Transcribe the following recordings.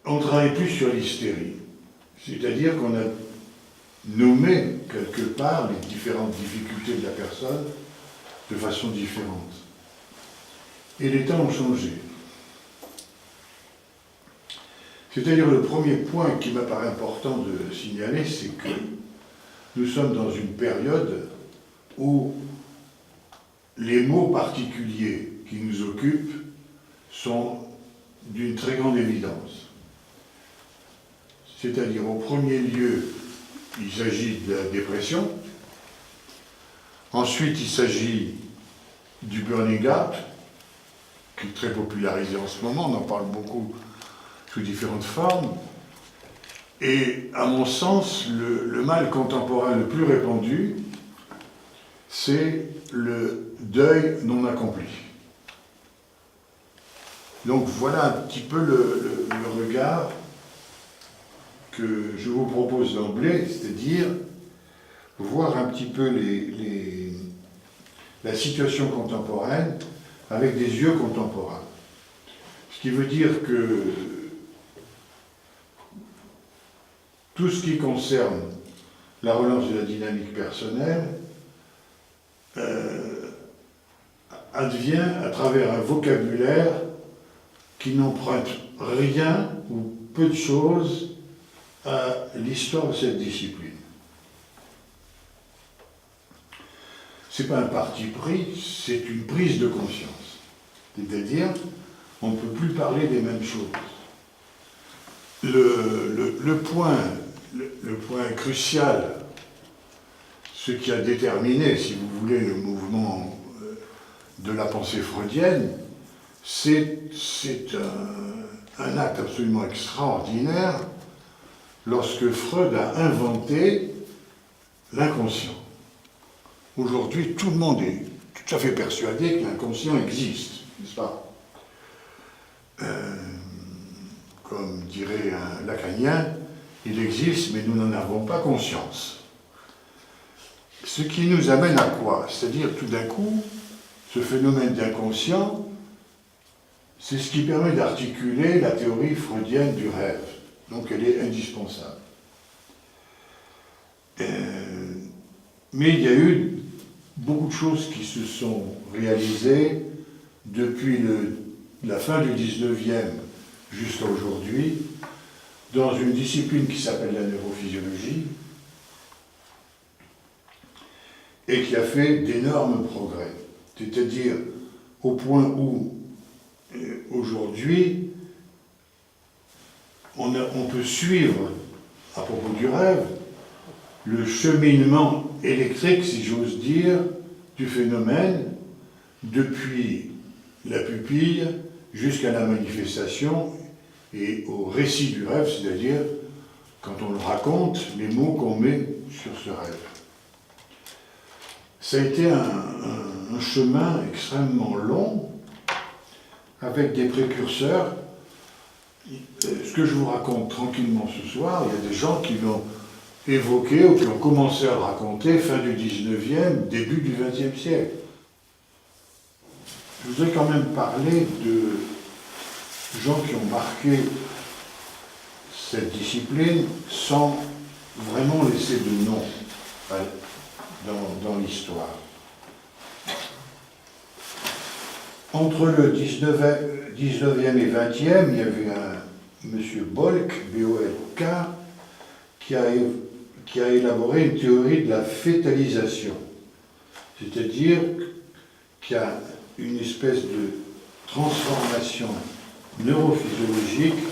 on ne travaille plus sur l'hystérie. C'est-à-dire qu'on a nommé quelque part les différentes difficultés de la personne de façon différente. Et les temps ont changé. C'est-à-dire le premier point qui m'apparaît important de signaler, c'est que nous sommes dans une période où les mots particuliers qui nous occupent sont d'une très grande évidence. C'est-à-dire, au premier lieu, il s'agit de la dépression. Ensuite, il s'agit du burning out, qui est très popularisé en ce moment, on en parle beaucoup sous différentes formes. Et à mon sens, le mal contemporain le plus répandu, c'est le deuil non accompli. Donc voilà un petit peu le regard que je vous propose d'emblée, c'est-à-dire voir un petit peu la situation contemporaine avec des yeux contemporains. Ce qui veut dire que tout ce qui concerne la relance de la dynamique personnelle advient à travers un vocabulaire qui n'emprunte rien ou peu de choses à l'histoire de cette discipline. Ce n'est pas un parti pris, c'est une prise de conscience. C'est-à-dire, on ne peut plus parler des mêmes choses. Le point crucial, ce qui a déterminé, si vous voulez, le mouvement de la pensée freudienne, c'est un acte absolument extraordinaire lorsque Freud a inventé l'inconscient. Aujourd'hui, tout le monde est tout à fait persuadé que l'inconscient existe, n'est-ce pas ? Comme dirait un lacanien, il existe, mais nous n'en avons pas conscience. Ce qui nous amène à quoi ? C'est-à-dire, tout d'un coup, ce phénomène d'inconscient, c'est ce qui permet d'articuler la théorie freudienne du rêve. Donc elle est indispensable. Mais il y a eu beaucoup de choses qui se sont réalisées depuis la fin du 19e jusqu'à aujourd'hui, dans une discipline qui s'appelle la neurophysiologie, et qui a fait d'énormes progrès. C'est-à-dire au point où, aujourd'hui, on peut suivre, à propos du rêve, le cheminement électrique, si j'ose dire, du phénomène, depuis la pupille jusqu'à la manifestation et au récit du rêve, c'est-à-dire, quand on le raconte, les mots qu'on met sur ce rêve. Ça a été un chemin extrêmement long, avec des précurseurs. Ce que je vous raconte tranquillement ce soir, il y a des gens qui l'ont évoqué ou qui ont commencé à le raconter fin du 19e, début du 20e siècle. Je voudrais quand même parler de gens qui ont marqué cette discipline sans vraiment laisser de nom dans l'histoire. Entre le 19e et 20e, il y avait un monsieur Bolk, B-O-L-K, qui a élaboré une théorie de la fétalisation. C'est-à-dire qu'il y a une espèce de transformation neurophysiologique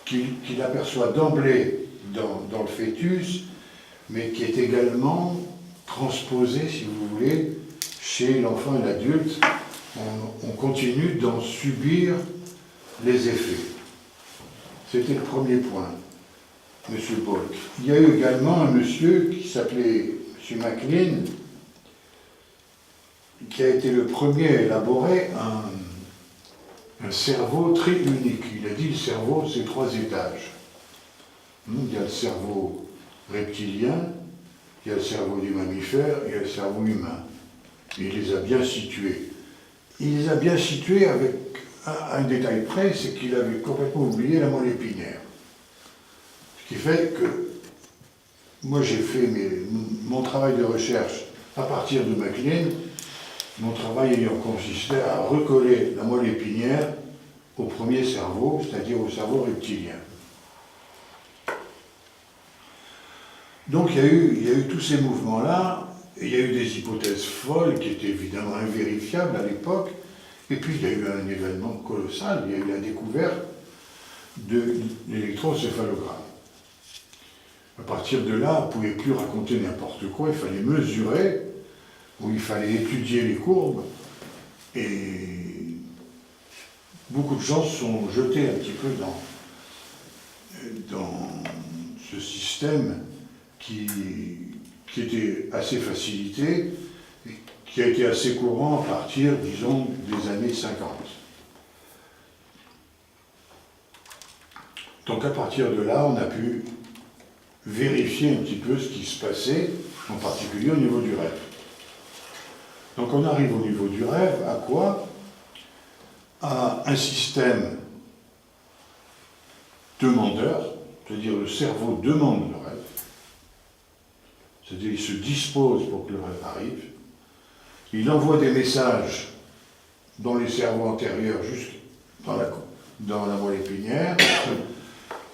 qu'il aperçoit d'emblée dans le fœtus, mais qui est également transposée, si vous voulez, chez l'enfant et l'adulte. On continue d'en subir les effets. C'était le premier point, M. Bolk. Il y a eu également un monsieur qui s'appelait M. MacLean, qui a été le premier à élaborer un cerveau triunique. Il a dit le cerveau, c'est 3 étages. Il y a le cerveau reptilien, il y a le cerveau du mammifère et il y a le cerveau humain. Et il les a bien situés. Il les a bien situés avec à un détail près, c'est qu'il avait complètement oublié la moelle épinière. Ce qui fait que moi j'ai fait mon travail de recherche à partir de MacLean, mon travail ayant consisté à recoller la moelle épinière au premier cerveau, c'est-à-dire au cerveau reptilien. Donc il y a eu tous ces mouvements-là, et il y a eu des hypothèses folles qui étaient évidemment invérifiables à l'époque, et puis il y a eu un événement colossal, il y a eu la découverte de l'électroencéphalogramme. À partir de là, on ne pouvait plus raconter n'importe quoi, il fallait mesurer, ou il fallait étudier les courbes, et beaucoup de gens se sont jetés un petit peu dans ce système qui était assez facilité, et qui a été assez courant à partir, disons, des années 50. Donc à partir de là, on a pu vérifier un petit peu ce qui se passait, en particulier au niveau du rêve. Donc on arrive au niveau du rêve, à quoi? À un système demandeur, c'est-à-dire le cerveau demande le rêve, c'est-à-dire il se dispose pour que le rêve arrive, il envoie des messages dans les cerveaux antérieurs, jusque dans la moelle épinière,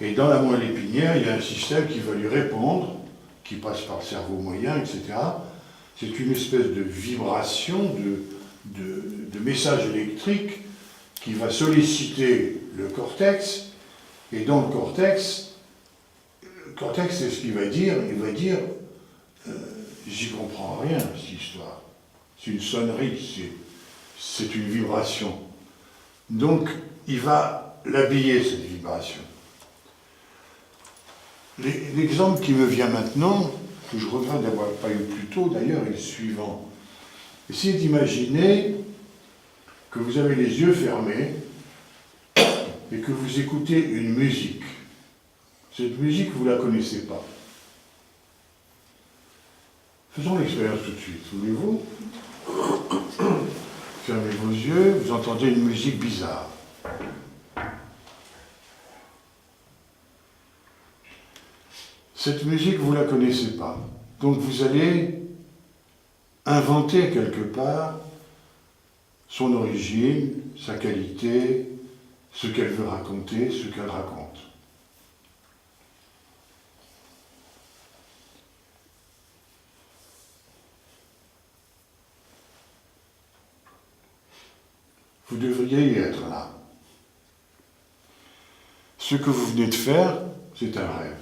et dans la moelle épinière, il y a un système qui va lui répondre, qui passe par le cerveau moyen, etc. C'est une espèce de vibration, de message électrique qui va solliciter le cortex, et dans le cortex, c'est ce qu'il va dire, il va dire j'y comprends rien, cette histoire. C'est une sonnerie, c'est une vibration. Donc, il va l'habiller, cette vibration. L'exemple qui me vient maintenant, que je regrette d'avoir pas eu plus tôt d'ailleurs, est le suivant. Essayez d'imaginer que vous avez les yeux fermés et que vous écoutez une musique. Cette musique, vous ne la connaissez pas. Faisons l'expérience tout de suite. Voulez-vous? Fermez vos yeux, vous entendez une musique bizarre. Cette musique, vous ne la connaissez pas. Donc vous allez inventer quelque part son origine, sa qualité, ce qu'elle veut raconter, ce qu'elle raconte. Vous devriez y être là. Ce que vous venez de faire, c'est un rêve.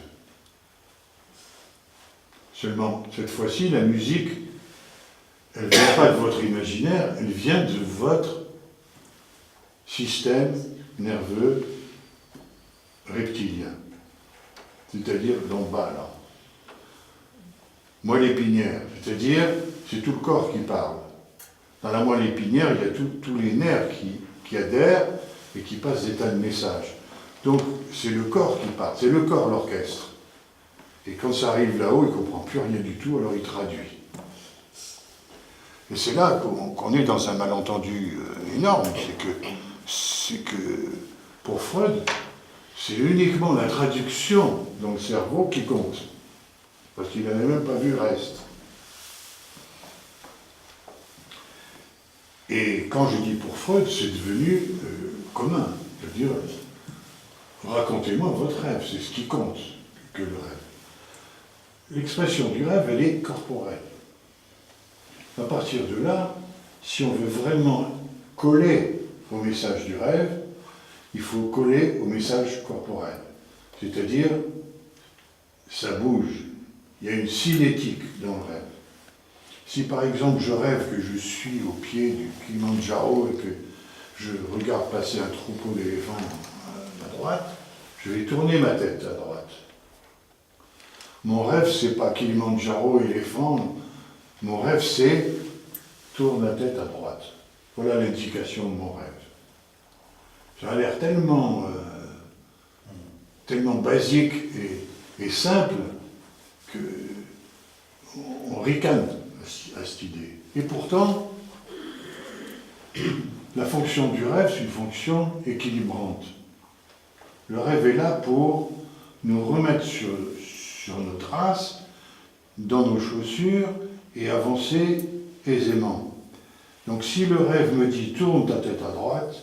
Seulement, cette fois-ci, la musique, elle ne vient pas de votre imaginaire, elle vient de votre système nerveux reptilien. C'est-à-dire d'en bas, là. Moelle épinière, c'est-à-dire, c'est tout le corps qui parle. Dans la moelle épinière, il y a tous les nerfs qui adhèrent et qui passent des tas de messages. Donc, c'est le corps qui parle, c'est le corps l'orchestre. Et quand ça arrive là-haut, il ne comprend plus rien du tout, alors il traduit. Et c'est là qu'on est dans un malentendu énorme, c'est que pour Freud, c'est uniquement la traduction dans le cerveau qui compte. Parce qu'il n'avait même pas vu le reste. Et quand je dis pour Freud, c'est devenu commun. C'est-à-dire, racontez-moi votre rêve, c'est ce qui compte que le rêve. L'expression du rêve, elle est corporelle. À partir de là, si on veut vraiment coller au message du rêve, il faut coller au message corporel. C'est-à-dire, ça bouge. Il y a une cinétique dans le rêve. Si par exemple je rêve que je suis au pied du Kilimandjaro et que je regarde passer un troupeau d'éléphants à droite, je vais tourner ma tête à droite. Mon rêve, c'est pas Kilimandjaro, éléphant. Mon rêve, c'est tourne la tête à droite. Voilà l'indication de mon rêve. Ça a l'air tellement basique et simple qu'on ricane à cette idée. Et pourtant, la fonction du rêve, c'est une fonction équilibrante. Le rêve est là pour nous remettre sur nos traces, dans nos chaussures, et avancer aisément. Donc si le rêve me dit « tourne ta tête à droite »,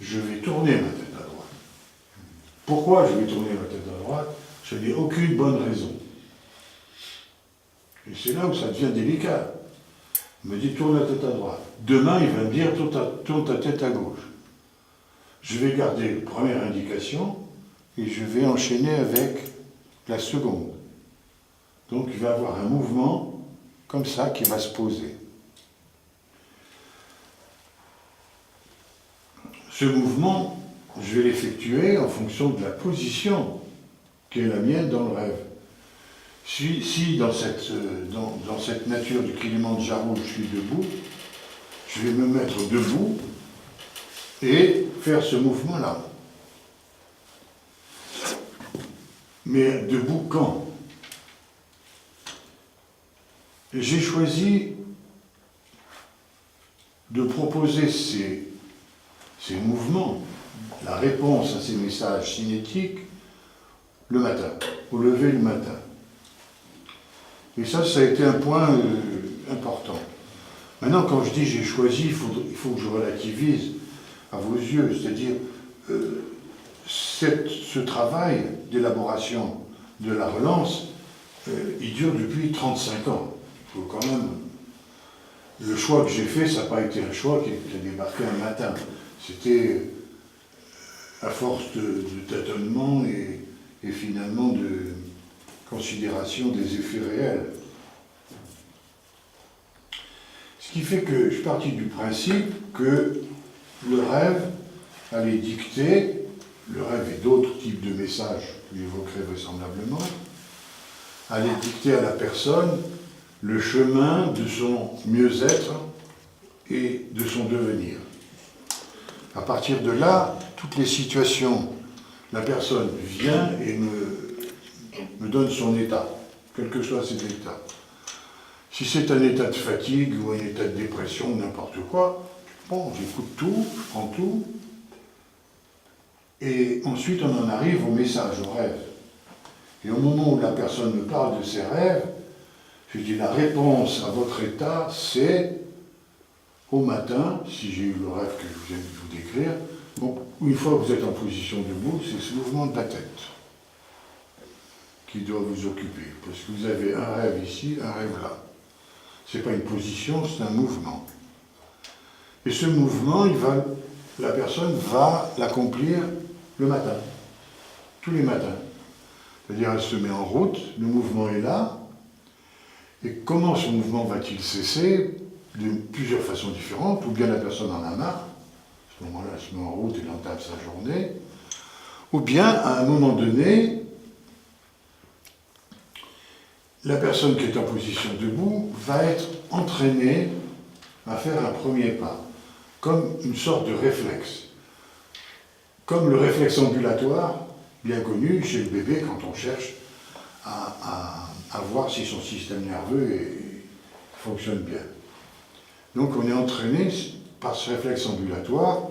je vais tourner ma tête à droite. Pourquoi je vais tourner ma tête à droite? Je n'ai aucune bonne raison. Et c'est là où ça devient délicat. Il me dit « tourne la tête à droite ». Demain, il va me dire « tourne ta tête à gauche ». Je vais garder la première indication et je vais enchaîner avec la seconde. Donc il va y avoir un mouvement comme ça qui va se poser. Ce mouvement, je vais l'effectuer en fonction de la position qui est la mienne dans le rêve. Si dans cette nature du Kilimandjaro, je suis debout, je vais me mettre debout et faire ce mouvement-là. Mais debout quand? J'ai choisi de proposer ces mouvements, la réponse à ces messages cinétiques, le matin, au lever le matin. Et ça a été un point important. Maintenant, quand je dis j'ai choisi, il faut que je relativise à vos yeux, c'est-à-dire ce travail d'élaboration de la relance, il dure depuis 35 ans. Il faut quand même... Le choix que j'ai fait, ça n'a pas été un choix qui a débarqué un matin. C'était à force de tâtonnement et finalement de considération des effets réels. Ce qui fait que je suis parti du principe que le rêve allait dicter, le rêve et d'autres types de messages que j'évoquerai vraisemblablement, allait dicter à la personne le chemin de son mieux-être et de son devenir. À partir de là, toutes les situations, la personne vient et me donne son état, quel que soit cet état. Si c'est un état de fatigue ou un état de dépression, n'importe quoi, bon, j'écoute tout, je prends tout, et ensuite on en arrive au message, au rêve. Et au moment où la personne me parle de ses rêves, je dis la réponse à votre état, c'est au matin, si j'ai eu le rêve que je viens de vous décrire, donc une fois que vous êtes en position debout, c'est ce mouvement de la tête qui doit vous occuper, parce que vous avez un rêve ici, un rêve là. Ce n'est pas une position, c'est un mouvement. Et ce mouvement, la personne va l'accomplir le matin, tous les matins. C'est-à-dire, elle se met en route, le mouvement est là, et comment ce mouvement va-t-il cesser? De plusieurs façons différentes, ou bien la personne en a marre, à ce moment-là, elle se met en route et elle entame sa journée, ou bien, à un moment donné, la personne qui est en position debout va être entraînée à faire un premier pas, comme une sorte de réflexe. Comme le réflexe ambulatoire, bien connu chez le bébé quand on cherche à voir si son système nerveux fonctionne bien. Donc on est entraîné par ce réflexe ambulatoire.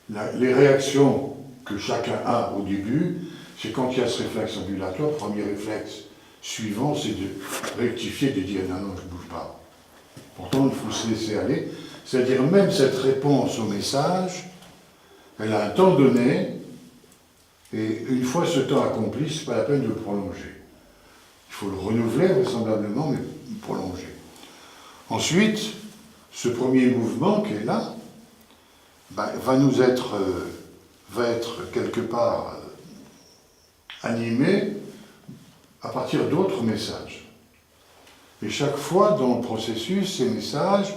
Les réactions que chacun a au début, c'est quand il y a ce réflexe ambulatoire, premier réflexe suivant, c'est de rectifier, de dire non, non, je ne bouge pas. Pourtant, il faut se laisser aller. C'est-à-dire même cette réponse au message, elle a un temps donné, et une fois ce temps accompli, ce n'est pas la peine de le prolonger. Il faut le renouveler vraisemblablement, mais prolonger. Ensuite, ce premier mouvement qui est là, va être quelque part animé à partir d'autres messages. Et chaque fois dans le processus, ces messages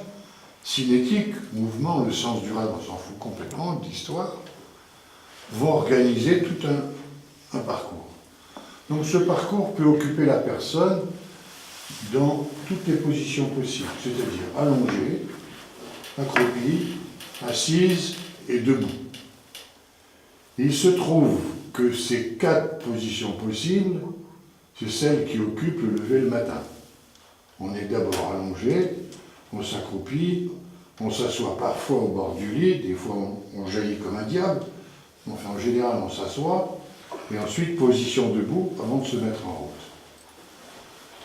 cinétiques, mouvements, le sens du rêve, on s'en fout complètement, d'histoire, vont organiser tout un parcours. Donc ce parcours peut occuper la personne dans toutes les positions possibles, c'est-à-dire allongée, accroupie, assise et debout. Et il se trouve que ces 4 positions possibles, c'est celles qui occupent le lever le matin. On est d'abord allongé, on s'accroupit, On s'assoit parfois au bord du lit, des fois on jaillit comme un diable. Enfin, en général, on s'assoit, et ensuite, position debout avant de se mettre en route.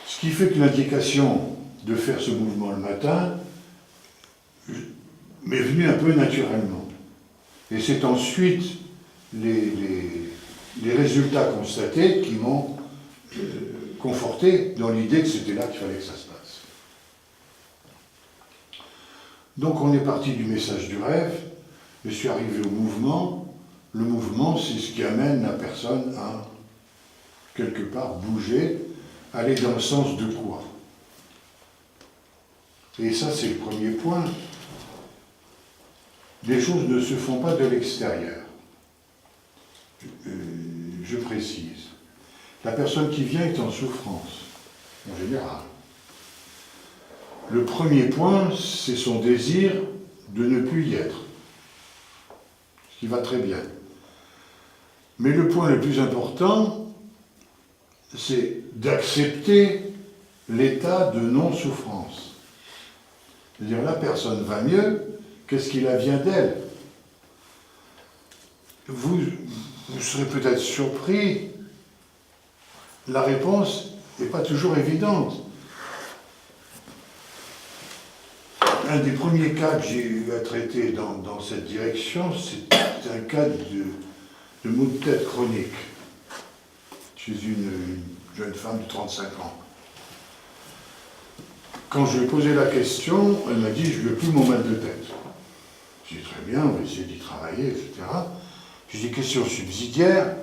Ce qui fait que l'indication de faire ce mouvement le matin m'est venue un peu naturellement. Et c'est ensuite les résultats constatés qui m'ont conforté dans l'idée que c'était là qu'il fallait que ça se passe. Donc on est parti du message du rêve, je suis arrivé au mouvement. Le mouvement, c'est ce qui amène la personne à, quelque part, bouger, aller dans le sens de quoi. Et ça, c'est le premier point. Les choses ne se font pas de l'extérieur. Je précise. La personne qui vient est en souffrance, en général. Le premier point, c'est son désir de ne plus y être. Ce qui va très bien. Mais le point le plus important, c'est d'accepter l'état de non-souffrance. C'est-à-dire, la personne va mieux, qu'est-ce qui la vient d'elle? Vous serez peut-être surpris, la réponse n'est pas toujours évidente. Un des premiers cas que j'ai eu à traiter dans cette direction, c'est un cas de maux de tête chronique chez une jeune femme de 35 ans. Quand je lui ai posé la question, elle m'a dit « je ne veux plus mon mal de tête ». J'ai dit « très bien, on va essayer d'y travailler, etc. » J'ai dit « question subsidiaire,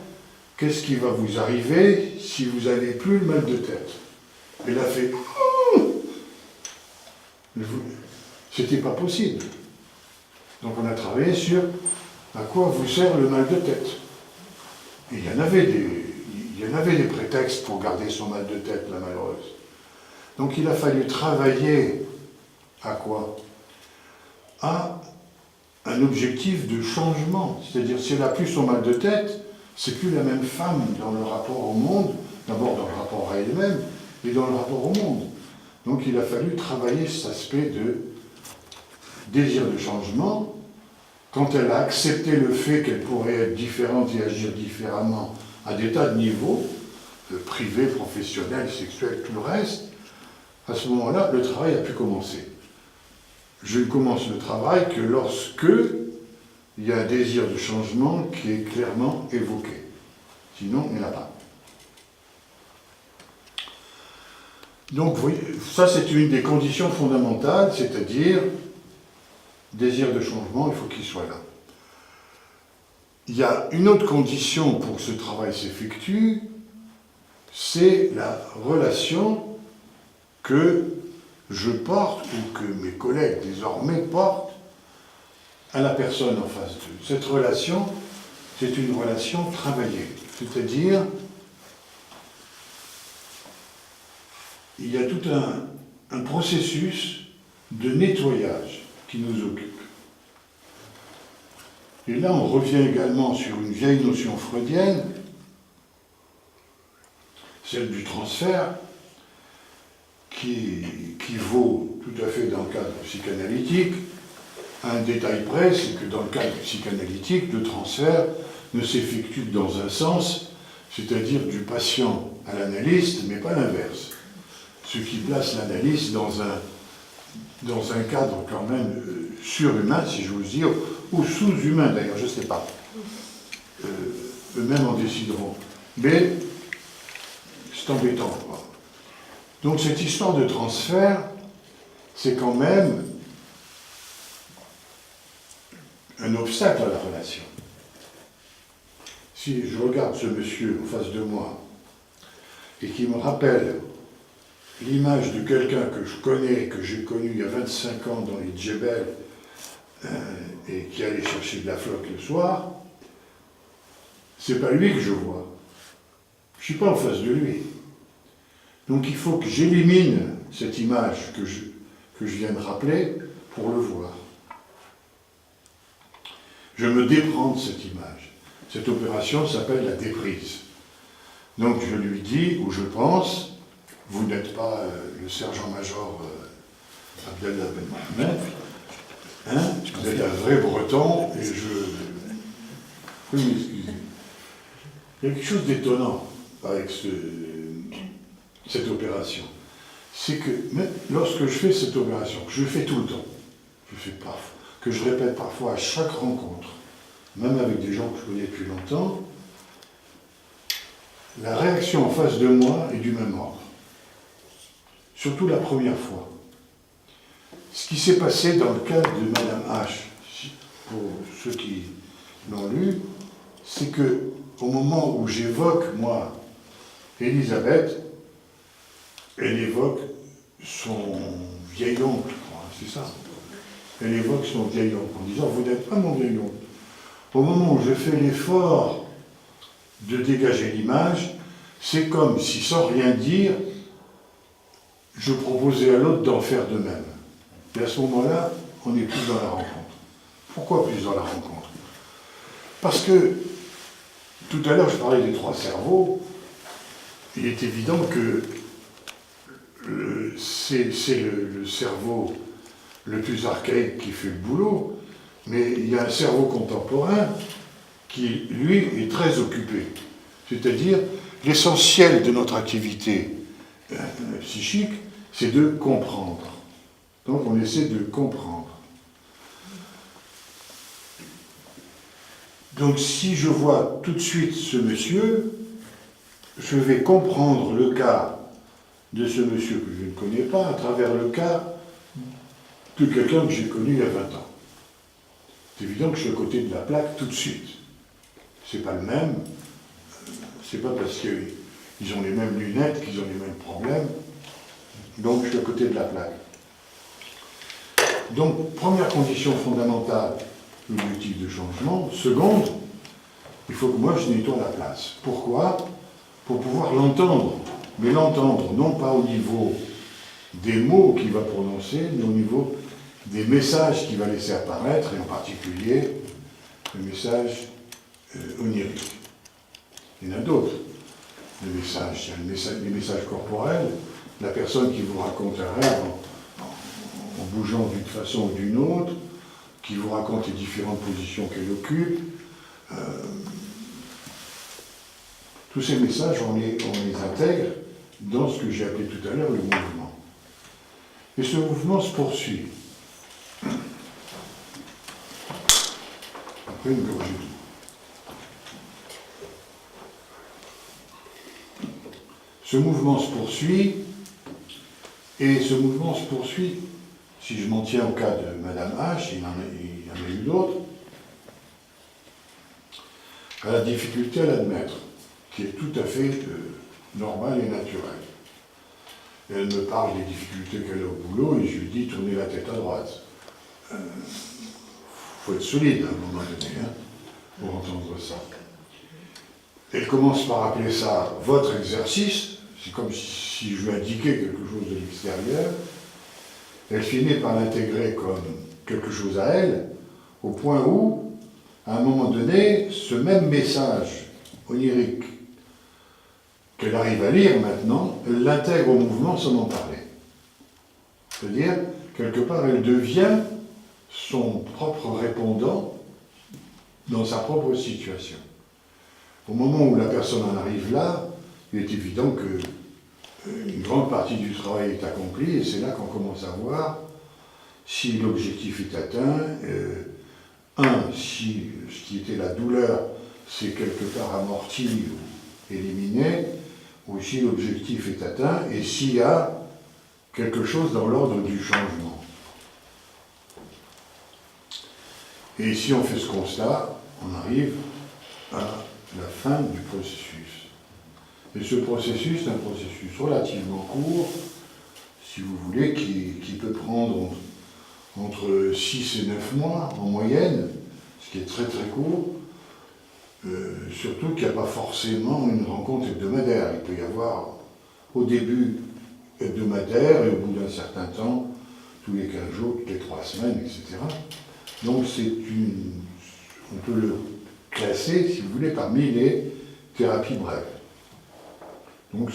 qu'est-ce qui va vous arriver si vous n'avez plus le mal de tête ?» Elle a fait « c'était pas possible ». Donc on a travaillé sur à quoi vous sert le mal de tête. Et il y en avait des prétextes pour garder son mal de tête, la malheureuse. Donc il a fallu travailler à quoi? À un objectif de changement. C'est-à-dire, si elle n'a plus son mal de tête, c'est plus la même femme dans le rapport au monde, d'abord dans le rapport à elle-même, et dans le rapport au monde. Donc il a fallu travailler cet aspect de désir de changement. Quand elle a accepté le fait qu'elle pourrait être différente et agir différemment à des tas de niveaux, privé, professionnel, sexuel, tout le reste, à ce moment-là, le travail a pu commencer. Je ne commence le travail que lorsque il y a un désir de changement qui est clairement évoqué. Sinon, il n'y en a pas. Donc, vous voyez, ça c'est une des conditions fondamentales, c'est-à-dire, désir de changement, il faut qu'il soit là. Il y a une autre condition pour que ce travail s'effectue, c'est la relation que je porte, ou que mes collègues désormais portent, à la personne en face d'eux. Cette relation, c'est une relation travaillée. C'est-à-dire, il y a tout un processus de nettoyage qui nous occupe. Et là, on revient également sur une vieille notion freudienne, celle du transfert, qui vaut tout à fait dans le cadre psychanalytique. Un détail près, c'est que dans le cadre psychanalytique, le transfert ne s'effectue que dans un sens, c'est-à-dire du patient à l'analyste, mais pas l'inverse. Ce qui place l'analyste dans un cadre quand même surhumain, si j'ose dire, ou sous-humain d'ailleurs, je ne sais pas. Eux-mêmes en décideront. Mais c'est embêtant, quoi. Donc cette histoire de transfert, c'est quand même un obstacle à la relation. Si je regarde ce monsieur en face de moi et qui me rappelle l'image de quelqu'un que je connais, que j'ai connu il y a 25 ans dans les Djebel, et qui allait chercher de la flotte le soir, c'est pas lui que je vois. Je suis pas en face de lui. Donc il faut que j'élimine cette image que je viens de rappeler pour le voir. Je me déprends de cette image. Cette opération s'appelle la déprise. Donc je lui dis, ou je pense, vous n'êtes pas le sergent-major Abdallah Ben Mohamed, Vous êtes un vrai Breton, et je... Vous m'excusez. Il y a quelque chose d'étonnant avec cette opération. C'est que lorsque je fais cette opération, que je fais tout le temps, que je répète parfois à chaque rencontre, même avec des gens que je connais depuis longtemps, la réaction en face de moi est du même ordre. Surtout la première fois. Ce qui s'est passé dans le cas de Madame H, pour ceux qui l'ont lu, c'est que au moment où j'évoque, moi, Elisabeth, elle évoque son vieil oncle, c'est ça. Elle évoque son vieil oncle en disant « Vous n'êtes pas mon vieil oncle ». Au moment où je fais l'effort de dégager l'image, c'est comme si, sans rien dire, je proposais à l'autre d'en faire de même. Et à ce moment-là, on est plus dans la rencontre. Pourquoi plus dans la rencontre? Parce que, tout à l'heure, je parlais des 3 cerveaux. Il est évident que c'est le cerveau le plus archaïque qui fait le boulot, mais il y a un cerveau contemporain qui, lui, est très occupé. C'est-à-dire, l'essentiel de notre activité psychique, c'est de comprendre. Donc on essaie de comprendre. Donc si je vois tout de suite ce monsieur, je vais comprendre le cas de ce monsieur que je ne connais pas à travers le cas de quelqu'un que j'ai connu il y a 20 ans. C'est évident que je suis à côté de la plaque tout de suite. C'est pas le même, c'est pas parce qu'ils ont les mêmes lunettes qu'ils ont les mêmes problèmes, donc je suis à côté de la plaque. Donc, première condition fondamentale, l'objectif de changement. Seconde, il faut que moi je nettoie la place. Pourquoi? Pour pouvoir l'entendre. Mais l'entendre non pas au niveau des mots qu'il va prononcer, mais au niveau des messages qu'il va laisser apparaître, et en particulier le message onirique. Il y en a d'autres. Les messages, il y a les messages corporels, la personne qui vous raconte un rêve en bougeant d'une façon ou d'une autre, qui vous raconte les différentes positions qu'elle occupe. Tous ces messages, on les intègre dans ce que j'ai appelé tout à l'heure le mouvement. Et ce mouvement se poursuit. Après une gorgée d'eau. Ce mouvement se poursuit, et ce mouvement se poursuit, si je m'en tiens au cas de Madame H, il y en a eu d'autres, à la difficulté à l'admettre, qui est tout à fait normale et naturelle. Et elle me parle des difficultés qu'elle a au boulot, et je lui dis tournez la tête à droite. Faut être solide à un moment donné, hein, pour entendre ça. Elle commence par appeler ça votre exercice. C'est comme si je lui indiquais quelque chose de l'extérieur. Elle finit par l'intégrer comme quelque chose à elle, au point où, à un moment donné, ce même message onirique qu'elle arrive à lire maintenant, elle l'intègre au mouvement sans en parler. C'est-à-dire, quelque part, elle devient son propre répondant dans sa propre situation. Au moment où la personne en arrive là, il est évident que une grande partie du travail est accomplie, et c'est là qu'on commence à voir si l'objectif est atteint, si ce qui était la douleur, c'est quelque part amorti ou éliminé, ou si l'objectif est atteint, et s'il y a quelque chose dans l'ordre du changement. Et si on fait ce constat, on arrive à la fin du processus. Et ce processus est un processus relativement court, si vous voulez, qui peut prendre entre 6 et 9 mois en moyenne, ce qui est très très court, surtout qu'il n'y a pas forcément une rencontre hebdomadaire. Il peut y avoir au début hebdomadaire et au bout d'un certain temps, tous les 15 jours, toutes les 3 semaines, etc. Donc on peut le classer, si vous voulez, parmi les thérapies brèves. Donc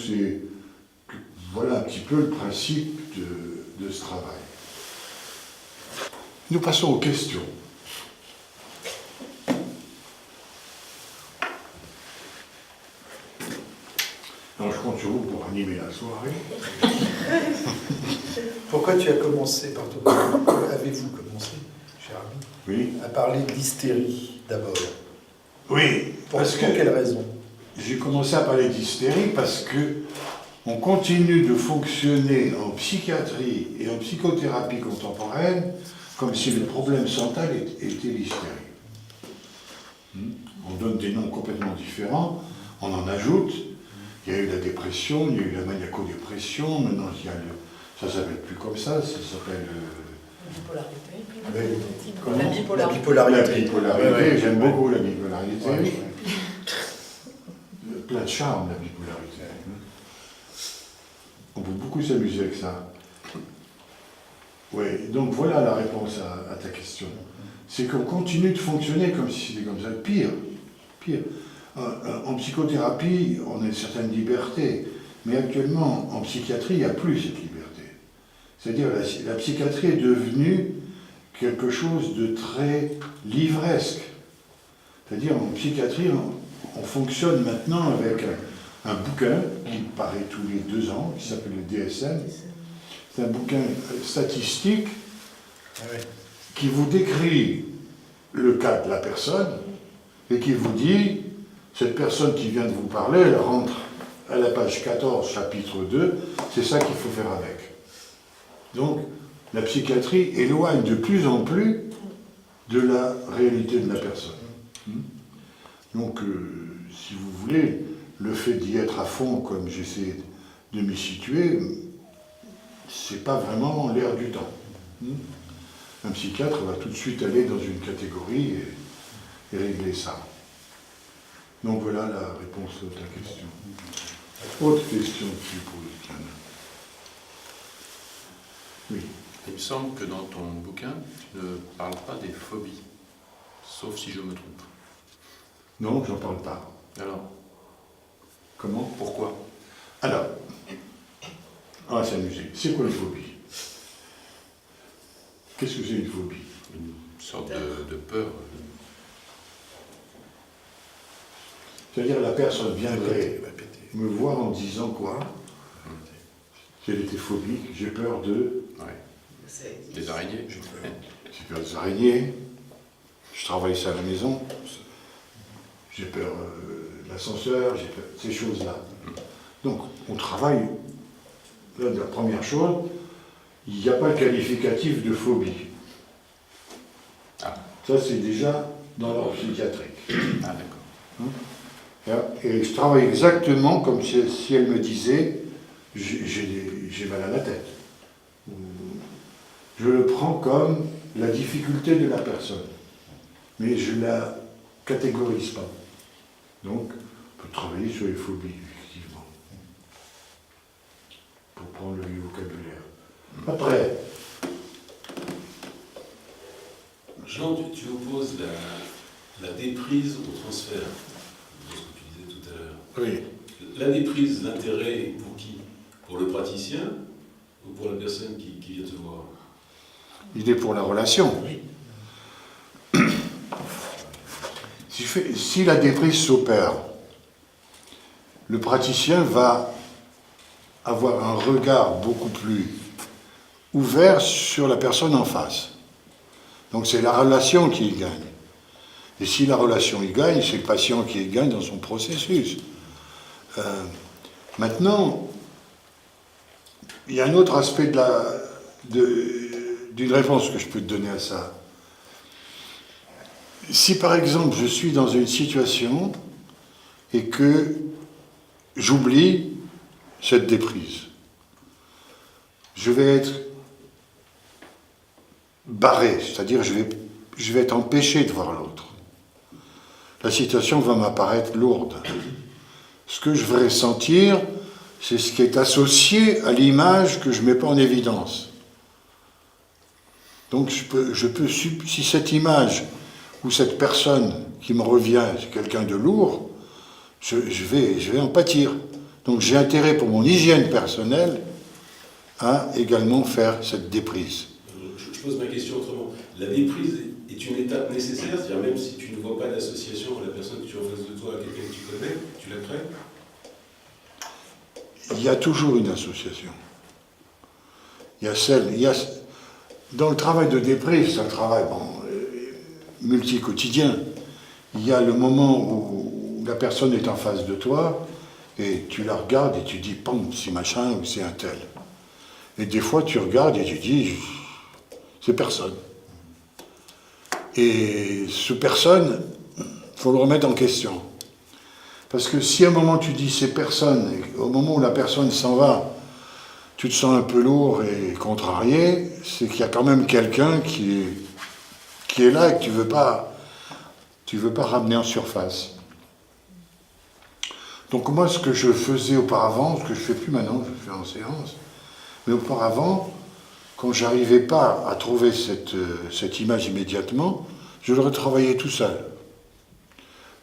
voilà un petit peu le principe de ce travail. Nous passons aux questions. Alors je compte sur vous pour animer la soirée. Pourquoi tu as commencé, avez-vous commencé, cher ami, Oui. à parler d'hystérie d'abord? Oui, parce que... Pour quelle raison? J'ai commencé à parler d'hystérie parce que on continue de fonctionner en psychiatrie et en psychothérapie contemporaine comme si le problème central était l'hystérie. On donne des noms complètement différents, on en ajoute. Il y a eu la dépression, il y a eu la maniaco-dépression, maintenant il y a ça ne s'appelle plus comme ça s'appelle... La bipolarité. La bipolarité. La bipolarité, Ouais. j'aime beaucoup la bipolarité. Ouais. Plein de charme, la bipolarité. On peut beaucoup s'amuser avec ça. Oui, donc voilà la réponse à ta question. C'est qu'on continue de fonctionner comme si c'était comme ça. Pire. En psychothérapie, on a une certaine liberté. Mais actuellement, en psychiatrie, il n'y a plus cette liberté. C'est-à-dire la psychiatrie est devenue quelque chose de très livresque. C'est-à-dire en psychiatrie, on fonctionne maintenant avec un bouquin qui paraît tous les 2 ans, qui s'appelle le DSM. C'est un bouquin statistique qui vous décrit le cas de la personne et qui vous dit, cette personne qui vient de vous parler, elle rentre à la page 14, chapitre 2, c'est ça qu'il faut faire avec. Donc, la psychiatrie éloigne de plus en plus de la réalité de la personne. Donc, si vous voulez, le fait d'y être à fond, comme j'essaie de m'y situer, c'est pas vraiment l'air du temps. Un psychiatre va tout de suite aller dans une catégorie et régler ça. Donc voilà la réponse à ta question. Autre question que tu poses, Tiana. Oui. Il me semble que dans ton bouquin, tu ne parles pas des phobies, sauf si je me trompe. Non, j'en parle pas. Alors, Comment? pourquoi? Alors, on va s'amuser. C'est quoi une phobie? Qu'est-ce que c'est une phobie? Une sorte de peur. C'est-à-dire la personne viendrait me voir en disant quoi? Qu'elle était phobique, j'ai peur de... Ouais. Des araignées. J'ai peur des araignées, je travaille ça à la maison, j'ai peur de l'ascenseur, j'ai peur de ces choses-là. Donc, on travaille, là, la première chose, il n'y a pas le qualificatif de phobie. Ah. Ça, c'est déjà dans l'ordre psychiatrique. Ah, d'accord. Et je travaille exactement comme si elle me disait j'ai mal à la tête. Je le prends comme la difficulté de la personne, mais je ne la catégorise pas. Donc, on peut travailler sur les phobies, effectivement, pour prendre le vocabulaire. Après, Jean, tu opposes la déprise au transfert, c'est ce que tu disais tout à l'heure. oui, La déprise, l'intérêt est pour qui? Pour le praticien ou pour la personne qui vient te voir? l'idée pour la relation. Si la déprise s'opère, le praticien va avoir un regard beaucoup plus ouvert sur la personne en face. Donc c'est la relation qui y gagne. Et si la relation y gagne, c'est le patient qui y gagne dans son processus. Maintenant, il y a un autre aspect d'une réponse que je peux te donner à ça. Si par exemple je suis dans une situation et que j'oublie cette déprise, je vais être barré, c'est-à-dire je vais être empêché de voir l'autre. La situation va m'apparaître lourde. Ce que je vais ressentir, c'est ce qui est associé à l'image que je ne mets pas en évidence. Donc je peux, si cette image ou cette personne qui me revient, c'est quelqu'un de lourd, je vais en pâtir. Donc j'ai intérêt pour mon hygiène personnelle à également faire cette déprise. Je pose ma question autrement. La déprise est une étape nécessaire, c'est-à-dire même si tu ne vois pas d'association, la personne que tu as en face de toi, quelqu'un que tu connais, tu la crées? Il y a toujours une association. Dans le travail de déprise, c'est un travail multi-quotidien. Il y a le moment où la personne est en face de toi et tu la regardes et tu dis, pam, c'est machin ou c'est un tel. Et des fois, tu regardes et tu dis, c'est personne. Et ce personne, il faut le remettre en question. Parce que si à un moment tu dis c'est personne, et au moment où la personne s'en va, tu te sens un peu lourd et contrarié, c'est qu'il y a quand même quelqu'un qui est là et que tu veux pas ramener en surface. Donc moi, ce que je faisais auparavant, ce que je fais plus maintenant, je le fais en séance, mais auparavant, quand j'arrivais pas à trouver cette image immédiatement, je le retravaillais tout seul.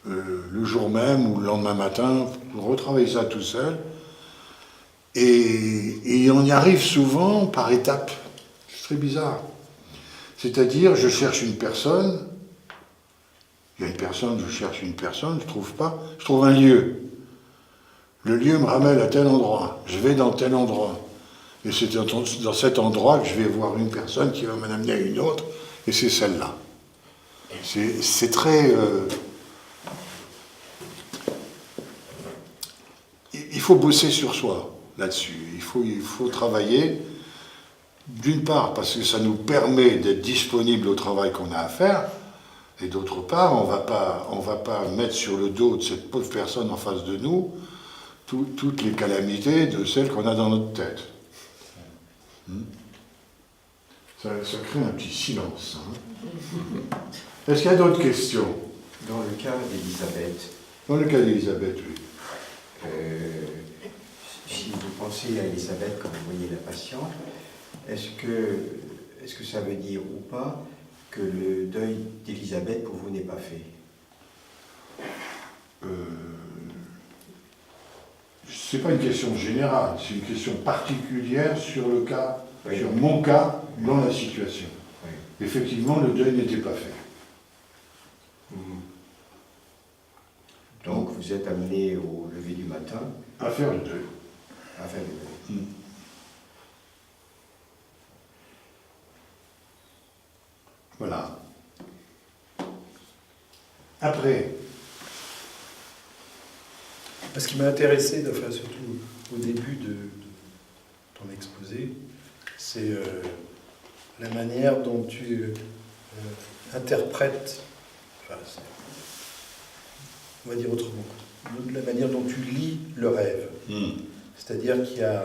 Le jour même ou le lendemain matin, je retravaillais ça tout seul. Et on y arrive souvent par étapes. C'est très bizarre. C'est-à-dire, je cherche une personne, il y a une personne, je cherche une personne, je ne trouve pas, je trouve un lieu. Le lieu me ramène à tel endroit, je vais dans tel endroit. Et c'est dans cet endroit que je vais voir une personne qui va m'amener à une autre, et c'est celle-là. C'est très... il faut bosser sur soi là-dessus. Il faut travailler, d'une part, parce que ça nous permet d'être disponible au travail qu'on a à faire, et d'autre part, on va pas mettre sur le dos de cette pauvre personne en face de nous toutes les calamités de celles qu'on a dans notre tête. Ça crée un petit silence. Est-ce qu'il y a d'autres questions? Dans le cas d'Elisabeth. Dans le cas d'Elisabeth, oui. Si vous pensez à Elisabeth quand vous voyez la patiente, est-ce que ça veut dire ou pas que le deuil d'Elisabeth pour vous n'est pas fait? C'est pas une question générale, c'est une question particulière sur le cas, oui. Sur mon cas dans la situation. Oui. Effectivement, le deuil n'était pas fait. Donc vous êtes amené au lever du matin À faire le deuil. à faire le deuil. Voilà. Après. Ce qui m'a intéressé, enfin, surtout au début de ton exposé, c'est la manière dont tu interprètes, enfin, on va dire autrement, la manière dont tu lis le rêve. C'est-à-dire qu'il y a,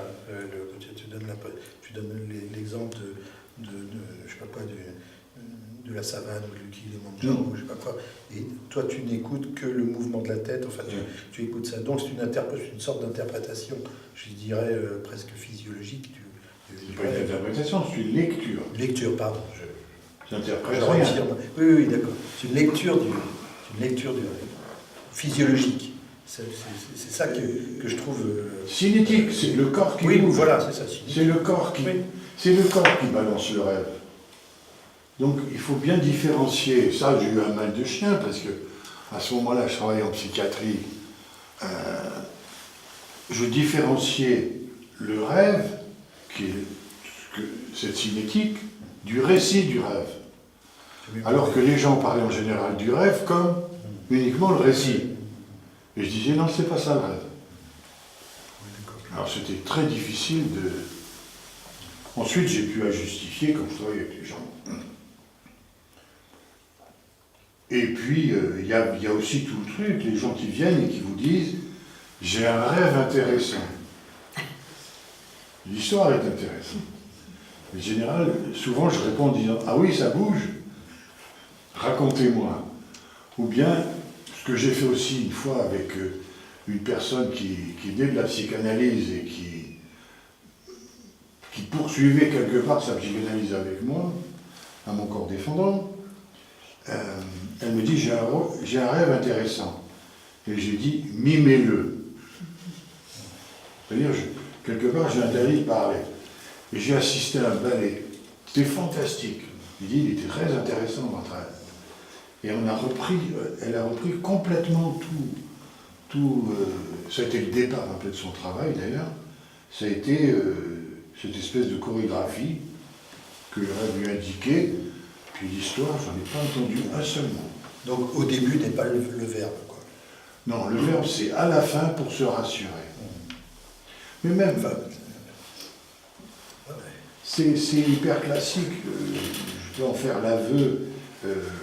tu donnes l'exemple de je sais pas quoi, de la savane ou du Kilimanjaro, ou je sais pas quoi, et toi tu n'écoutes que le mouvement de la tête, enfin tu écoutes ça. Donc c'est une sorte d'interprétation, je dirais presque physiologique. C'est pas une interprétation, c'est une lecture. Lecture, pardon. J'interprète rien. Oui, d'accord. C'est une lecture du rêve. Physiologique. C'est ça que je trouve... Cinétique, c'est le corps qui oui, bouge. Voilà, c'est ça. C'est le corps qui balance le rêve. Donc il faut bien différencier. Ça, j'ai eu un mal de chien parce que à ce moment-là, je travaillais en psychiatrie. Je différenciais le rêve, cette cinétique, du récit du rêve. Alors que les gens parlaient en général du rêve comme uniquement le récit. Et je disais, non, c'est pas ça le rêve. Alors c'était très difficile de... Ensuite, j'ai pu justifier quand je travaillais avec les gens. Et puis, il y a aussi tout le truc, les gens qui viennent et qui vous disent, j'ai un rêve intéressant. L'histoire est intéressante. En général, souvent je réponds en disant, ah oui, ça bouge, racontez-moi. Ou bien, ce que j'ai fait aussi une fois avec une personne qui venait de la psychanalyse et qui poursuivait quelque part sa psychanalyse avec moi, à mon corps défendant, elle me dit, j'ai un rêve intéressant. Et j'ai dit, mimez-le. C'est-à-dire, quelque part, j'ai interdit de parler. Et j'ai assisté à un ballet. C'était fantastique. Il dit, il était très intéressant votre travail. Et elle a repris complètement ça a été le départ un peu de son travail d'ailleurs, ça a été cette espèce de chorégraphie que j'aurais lui indiquer, puis l'histoire, j'en ai pas entendu un seul mot. Donc au début n'est pas le verbe, quoi. Non, le verbe c'est à la fin pour se rassurer. Mais même, c'est hyper classique, je peux en faire l'aveu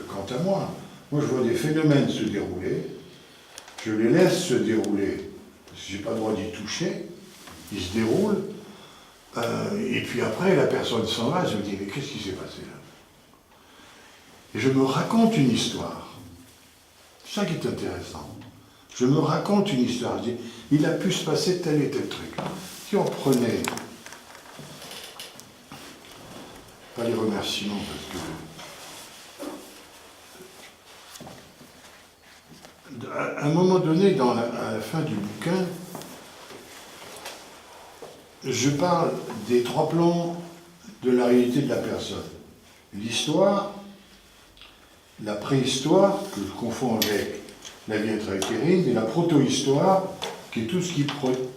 quant à moi. Moi je vois des phénomènes se dérouler, je les laisse se dérouler, parce que je n'ai pas le droit d'y toucher, ils se déroulent, et puis après la personne s'en va, je me dis mais qu'est-ce qui s'est passé là? Et je me raconte une histoire. C'est ça qui est intéressant. Je me raconte une histoire. Je dis, il a pu se passer tel et tel truc. Si on prenait, pas les remerciements, parce que à un moment donné, à la fin du bouquin, je parle des 3 plans de la réalité de la personne. L'histoire, la préhistoire, que je confonds avec la vie intra-utérine, et la proto-histoire, qui est tout ce qui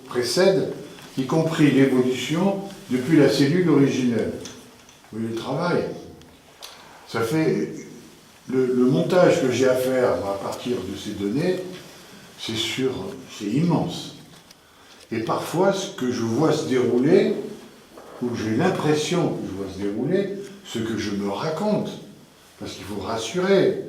précède, y compris l'évolution depuis la cellule originelle. Vous voyez le travail? Ça fait... Le montage que j'ai à faire à partir de ces données, c'est immense. Et parfois, ce que je vois se dérouler, ou j'ai l'impression que je vois se dérouler, ce que je me raconte, parce qu'il faut rassurer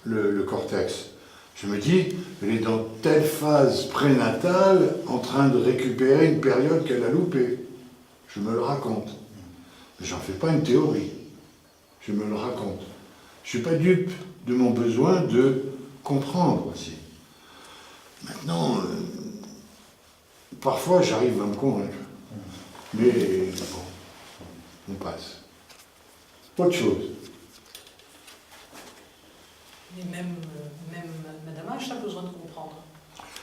le cortex. Je me dis, elle est dans telle phase prénatale, en train de récupérer une période qu'elle a loupée. Je me le raconte. Mais j'en fais pas une théorie. Je me le raconte. Je ne suis pas dupe de mon besoin de comprendre aussi. Maintenant, parfois j'arrive à me convaincre. Mais bon, on passe. Autre chose. Mais même Madame H a besoin de comprendre.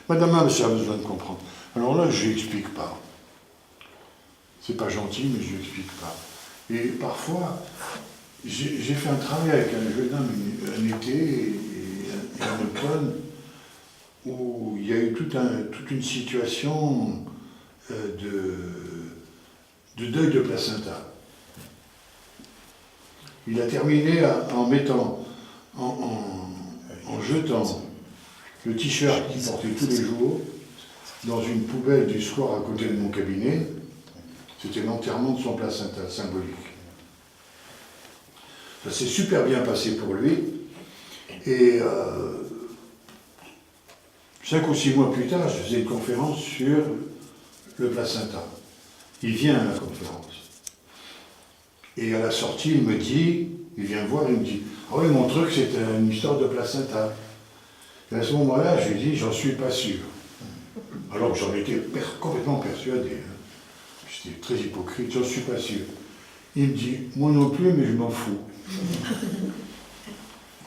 Madame H a besoin de comprendre. Alors là, je n'explique pas. C'est pas gentil, mais je n'explique pas. Et parfois, j'ai fait un travail avec un jeune homme un été et un automne où il y a eu toute une situation de deuil de placenta. Il a terminé en mettant, en jetant le t-shirt qu'il portait tous les jours dans une poubelle du square à côté de mon cabinet. C'était l'enterrement de son placenta symbolique. Ça s'est super bien passé pour lui. Et 5 ou 6 mois plus tard, je faisais une conférence sur le placenta. Il vient à la conférence. Et à la sortie, il vient me voir, il me dit « Ah oui, mon truc, c'est une histoire de placenta. » Et à ce moment-là, je lui ai dit « J'en suis pas sûr. » Alors que j'en étais complètement persuadé. J'étais très hypocrite, j'en suis pas sûr. Il me dit « Moi non plus, mais je m'en fous. »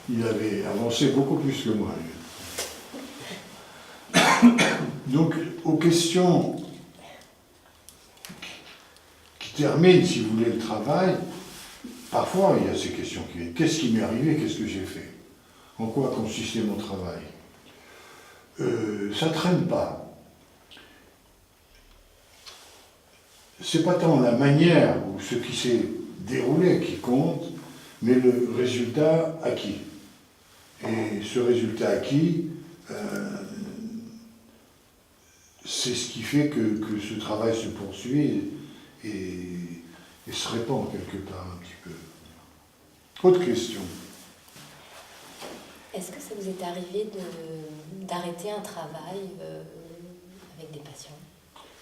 Il avait avancé beaucoup plus que moi. Donc, aux questions qui terminent, si vous voulez, le travail, parfois il y a ces questions qui viennent. Qu'est-ce qui m'est arrivé? Qu'est-ce que j'ai fait? En quoi consistait mon travail? Ça ne traîne pas. C'est pas tant la manière ou ce qui s'est déroulé qui compte, mais le résultat acquis. Et ce résultat acquis, c'est ce qui fait que ce travail se poursuit et se répand quelque part un petit peu. Autre question. Est-ce que ça vous est arrivé d'arrêter un travail avec des patients?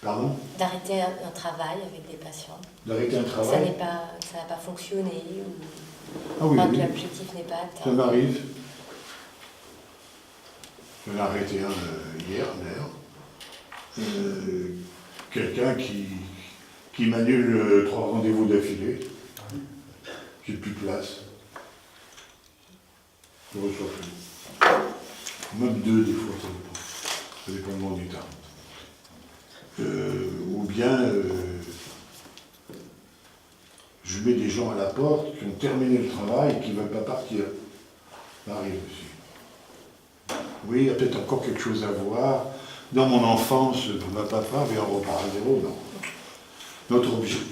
Pardon? D'arrêter un travail avec des patients? D'arrêter un Ça travail? n'a pas fonctionné ou Ah oui, oui. l'objectif n'est pas atteint? Ça m'arrive. J'en ai arrêté un hier d'ailleurs. Quelqu'un qui m'annule 3 rendez-vous d'affilée. J'ai plus de place. Je reçois plus. Même 2 des fois, ça dépend. Ça dépend de mon état. Ou bien je mets des gens à la porte qui ont terminé le travail et qui ne veulent pas partir. Ça arrive aussi. Oui, il y a peut-être encore quelque chose à voir. Dans mon enfance, papa avait un repart à zéro, non. Notre objectif,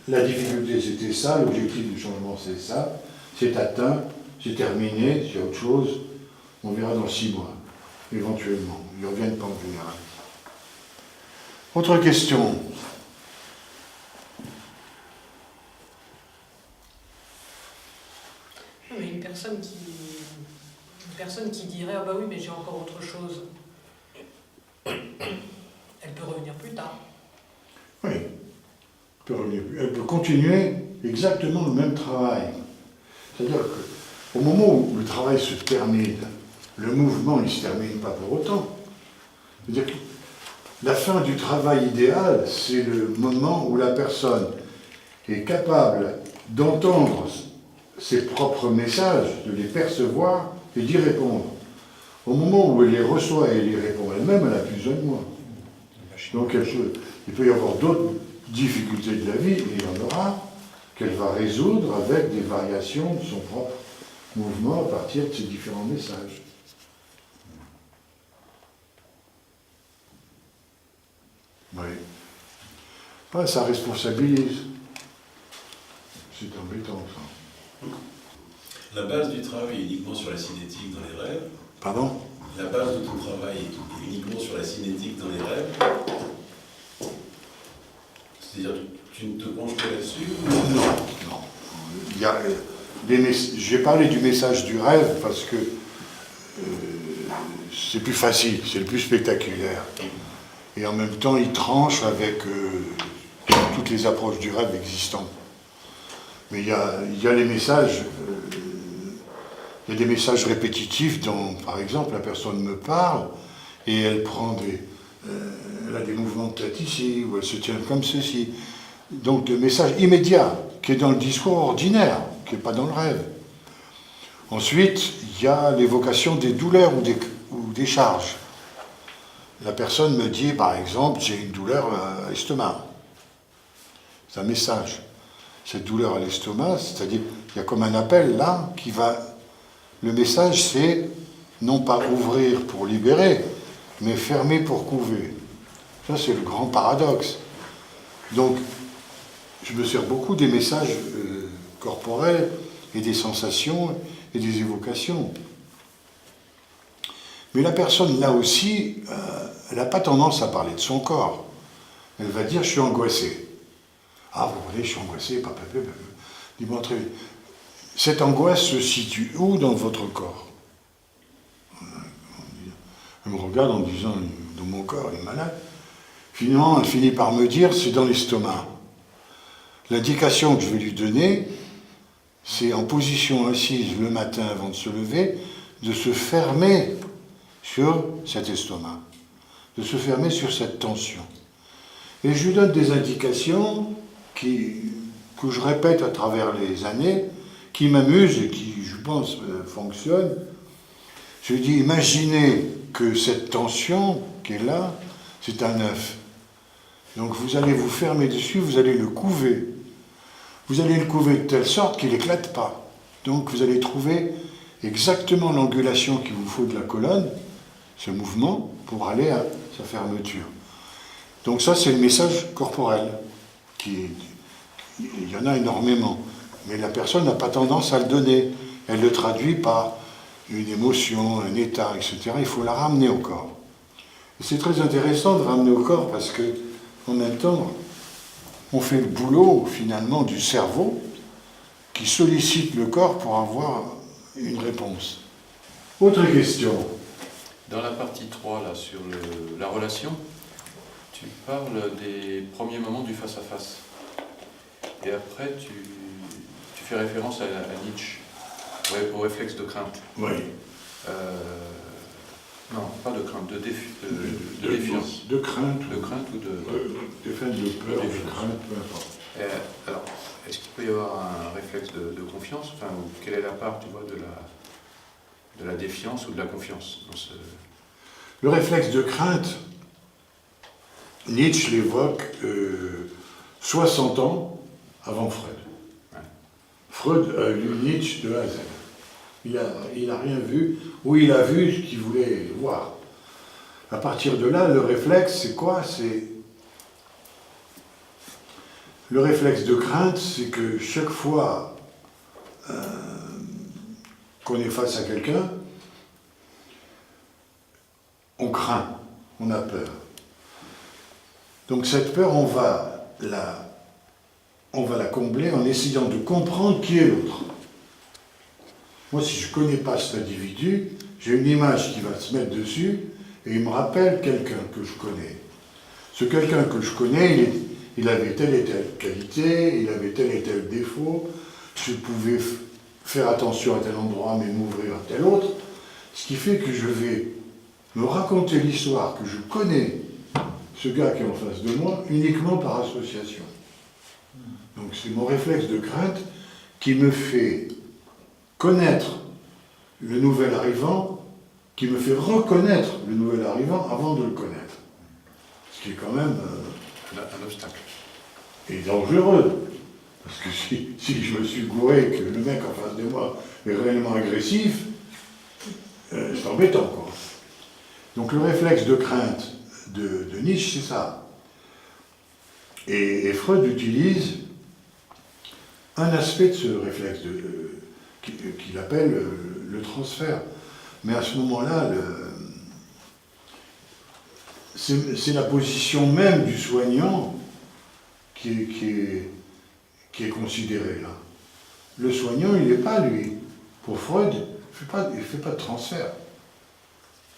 la difficulté c'était ça, l'objectif du changement c'est ça, c'est atteint, c'est terminé, c'est autre chose, on verra dans 6 mois, éventuellement. Ils ne reviennent pas en général. Autre question. Non, mais une personne qui dirait ah bah oui mais j'ai encore autre chose, elle peut revenir plus tard. Oui, elle peut continuer exactement le même travail. C'est-à-dire qu'au moment où le travail se termine, le mouvement ne se termine pas pour autant. C'est-à-dire que la fin du travail idéal, c'est le moment où la personne est capable d'entendre ses propres messages, de les percevoir et d'y répondre. Au moment où elle les reçoit et elle y répond elle-même, elle a plus besoin de moi. Donc il peut y avoir d'autres difficultés de la vie, et il y en aura, qu'elle va résoudre avec des variations de son propre mouvement à partir de ces différents messages. Oui. Ouais, ça responsabilise. C'est embêtant, ça. La base du travail est uniquement sur la cinétique dans les rêves. Pardon ? La base de ton travail est uniquement sur la cinétique dans les rêves. C'est-à-dire que tu ne te penches que là-dessus? Non. Il y a j'ai parlé du message du rêve parce que c'est plus facile, c'est le plus spectaculaire. Et en même temps, il tranche avec toutes les approches du rêve existantes. Mais il y a les messages, il y a des messages répétitifs dont, par exemple, la personne me parle et elle prend elle a des mouvements de tête ici, ou elle se tient comme ceci. Donc, le message immédiat qui est dans le discours ordinaire, qui n'est pas dans le rêve. Ensuite, il y a l'évocation des douleurs ou des charges. La personne me dit, par exemple, j'ai une douleur à l'estomac. C'est un message. Cette douleur à l'estomac, c'est-à-dire, il y a comme un appel là qui va. Le message, c'est non pas ouvrir pour libérer, mais fermer pour couver. Ça, c'est le grand paradoxe. Donc, je me sers beaucoup des messages corporels et des sensations et des évocations. Mais la personne, là aussi, elle n'a pas tendance à parler de son corps. Elle va dire, je suis angoissé. Ah, vous voyez, je suis angoissé, papa. Dis-moi très vite. Cette angoisse se situe où dans votre corps? Elle me regarde en me disant, dans mon corps, il est malade. Finalement, elle finit par me dire, c'est dans l'estomac. L'indication que je vais lui donner, c'est en position assise le matin avant de se lever, de se fermer sur cet estomac, de se fermer sur cette tension. Et je lui donne des indications que je répète à travers les années, qui m'amusent et qui, je pense, fonctionnent. Je lui dis, imaginez que cette tension qui est là, c'est un œuf. Donc vous allez vous fermer dessus, vous allez le couver. Vous allez le couver de telle sorte qu'il n'éclate pas. Donc vous allez trouver exactement l'angulation qu'il vous faut de la colonne, ce mouvement, pour aller à sa fermeture. Donc ça, c'est le message corporel. Il y en a énormément. Mais la personne n'a pas tendance à le donner. Elle le traduit par une émotion, un état, etc. Il faut la ramener au corps. Et c'est très intéressant de ramener au corps parce que, en même temps, on fait le boulot, finalement, du cerveau qui sollicite le corps pour avoir une réponse. Autre question. Dans la partie 3, là, sur la relation, tu parles des premiers moments du face-à-face. Et après, tu fais référence à Nietzsche, au réflexe de crainte. Oui. Non, pas de crainte, de défiance. De crainte. De crainte ou de... de peur, de crainte, peu importe. Alors, est-ce qu'il peut y avoir un réflexe de confiance? Enfin, quelle est la part, tu vois, de la défiance ou de la confiance dans ce... Le réflexe de crainte, Nietzsche l'évoque 60 ans avant Freud. Ouais. Freud a lu Nietzsche de A à Z. Il n'a rien vu, ou il a vu ce qu'il voulait voir. À partir de là, le réflexe, c'est quoi? Le réflexe de crainte, c'est que chaque fois qu'on est face à quelqu'un, on craint, on a peur. Donc cette peur, on va la combler en essayant de comprendre qui est l'autre. Moi, si je ne connais pas cet individu, j'ai une image qui va se mettre dessus et il me rappelle quelqu'un que je connais. Ce quelqu'un que je connais, il avait telle et telle qualité, il avait tel et tel défaut, je pouvais faire attention à tel endroit mais m'ouvrir à tel autre, ce qui fait que je vais me raconter l'histoire que je connais, ce gars qui est en face de moi, uniquement par association. Donc c'est mon réflexe de crainte qui me fait connaître le nouvel arrivant, qui me fait reconnaître le nouvel arrivant avant de le connaître. Ce qui est quand même un obstacle. Et dangereux. Parce que si je me suis gouré et que le mec en face de moi est réellement agressif, c'est embêtant, quoi. Donc le réflexe de crainte de Nietzsche, c'est ça. Et Freud utilise un aspect de ce réflexe qu'il appelle le transfert. Mais à ce moment-là, c'est la position même du soignant qui est considérée là. Le soignant, il n'est pas lui. Pour Freud, il ne fait pas de transfert,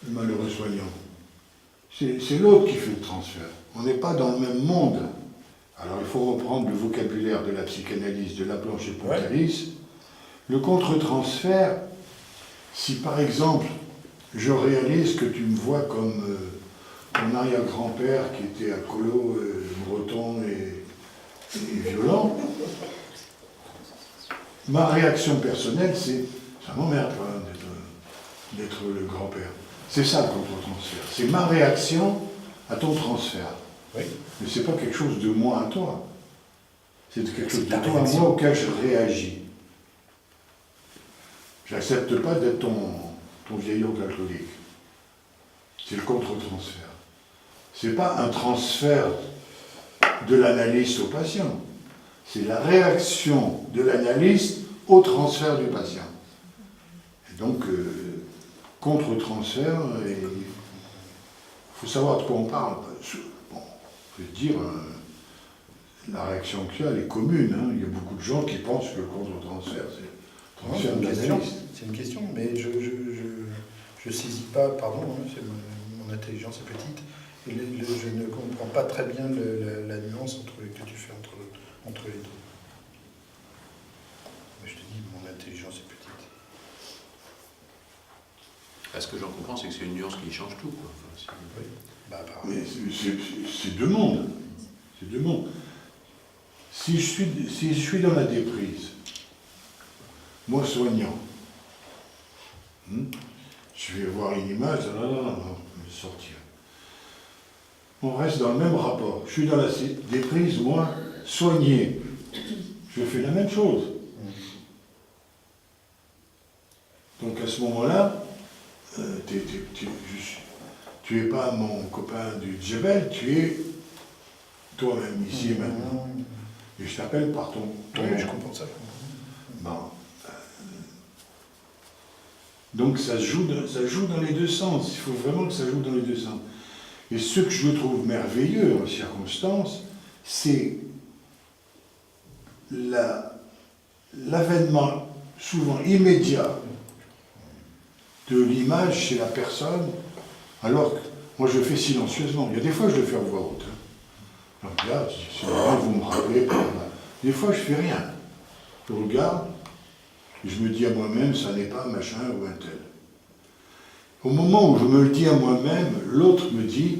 le malheureux soignant. C'est l'autre qui fait le transfert. On n'est pas dans le même monde. Alors il faut reprendre le vocabulaire de la psychanalyse de Laplanche et Pontalis. Le contre-transfert, si par exemple je réalise que tu me vois comme ton arrière-grand-père qui était alcoolo, breton et violent, ma réaction personnelle c'est ça m'emmerde d'être le grand-père. C'est ça le contre-transfert. C'est ma réaction à ton transfert. Oui. Mais c'est pas quelque chose de moi à toi. C'est quelque chose de ta toi à réaction. moi auquel je réagis. J'accepte pas d'être ton vieil oncle alcoolique. C'est le contre-transfert. C'est pas un transfert de l'analyste au patient. C'est la réaction de l'analyste au transfert du patient. Et donc, contre-transfert, il faut savoir de quoi on parle. Bon, je vais te dire, la réaction qu'il y a, elle est commune. Hein. Il y a beaucoup de gens qui pensent que le contre-transfert, c'est le transfert de l'analyste. C'est une question, mais je saisis pas, pardon, hein, mon intelligence est petite, et je ne comprends pas très bien la nuance que tu fais entre les deux. Mais je te dis, mon intelligence est petite. Ce que j'en comprends, c'est que c'est une nuance qui change tout, quoi. Enfin, Oui. Bah, Mais c'est deux mondes. C'est deux mondes. Si je suis dans la déprise, moi soignant, je vais voir une image, je vais sortir. On reste dans le même rapport. Je suis dans la déprise, moi, soigné. Je fais la même chose. Donc à ce moment-là, tu n'es pas mon copain du Djebel, tu es toi-même, ici et maintenant. Et je t'appelle par ton Oui, nom. je comprends ça. Bon. Donc ça joue dans les deux sens. Il faut vraiment que ça joue dans les deux sens. Et ce que je trouve merveilleux en circonstance, c'est l'avènement souvent immédiat de l'image chez la personne, alors que moi je le fais silencieusement. Il y a des fois je le fais en voix haute. Je regarde, si vous me rappelez, des fois je fais rien. Je regarde, et je me dis à moi-même, ça n'est pas machin ou un tel. Au moment où je me le dis à moi-même, l'autre me dit,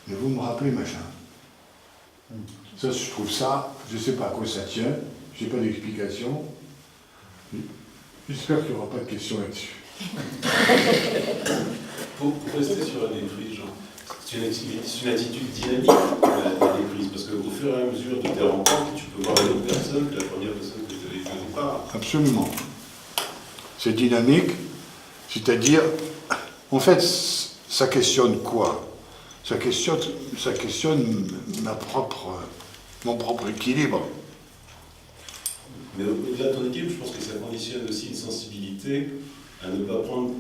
mais vous me rappelez machin. Ça, je trouve ça, je ne sais pas à quoi ça tient, je n'ai pas d'explication. J'espère qu'il n'y aura pas de questions là-dessus. Pour rester sur la déprise, Jean, c'est une attitude dynamique, la déprise, parce qu'au fur et à mesure de tes rencontres, tu peux voir une autre personne que la première personne que tu avais fait au départ. Absolument. C'est dynamique, c'est-à-dire, en fait, ça questionne quoi? Ça questionne mon propre équilibre. Mais au-delà de ton équipe, je pense que ça conditionne aussi une sensibilité à ne pas prendre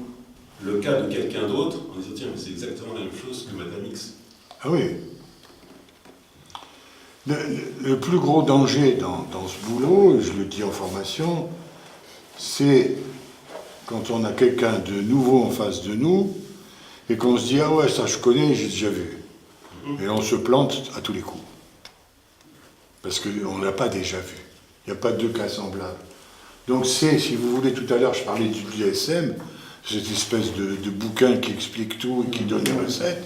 le cas de quelqu'un d'autre en disant tiens, mais c'est exactement la même chose que Madame X. Ah oui. Le plus gros danger dans ce boulot, et je le dis en formation, c'est quand on a quelqu'un de nouveau en face de nous et qu'on se dit ah ouais, ça je connais, j'ai déjà vu. Et on se plante à tous les coups. Parce qu'on ne l'a pas déjà vu. Il n'y a pas deux cas semblables. Donc c'est, si vous voulez, tout à l'heure je parlais du DSM, cette espèce de bouquin qui explique tout et qui donne des recettes.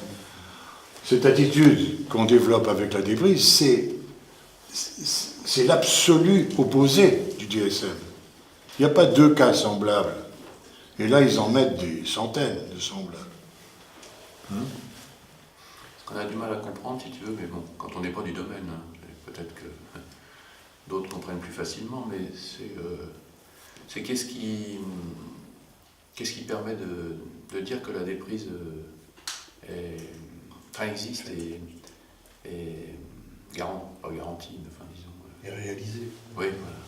Cette attitude qu'on développe avec la déprise, c'est l'absolu opposé du DSM. Il n'y a pas deux cas semblables. Et là, ils en mettent des centaines de semblables. Ce qu'on a du mal à comprendre, si tu veux, mais bon, quand on n'est pas du domaine, hein, peut-être que d'autres comprennent plus facilement, mais c'est qu'est-ce qui permet de dire que la déprise existe et pas garantie, mais enfin disons... Et réalisé. Oui, voilà.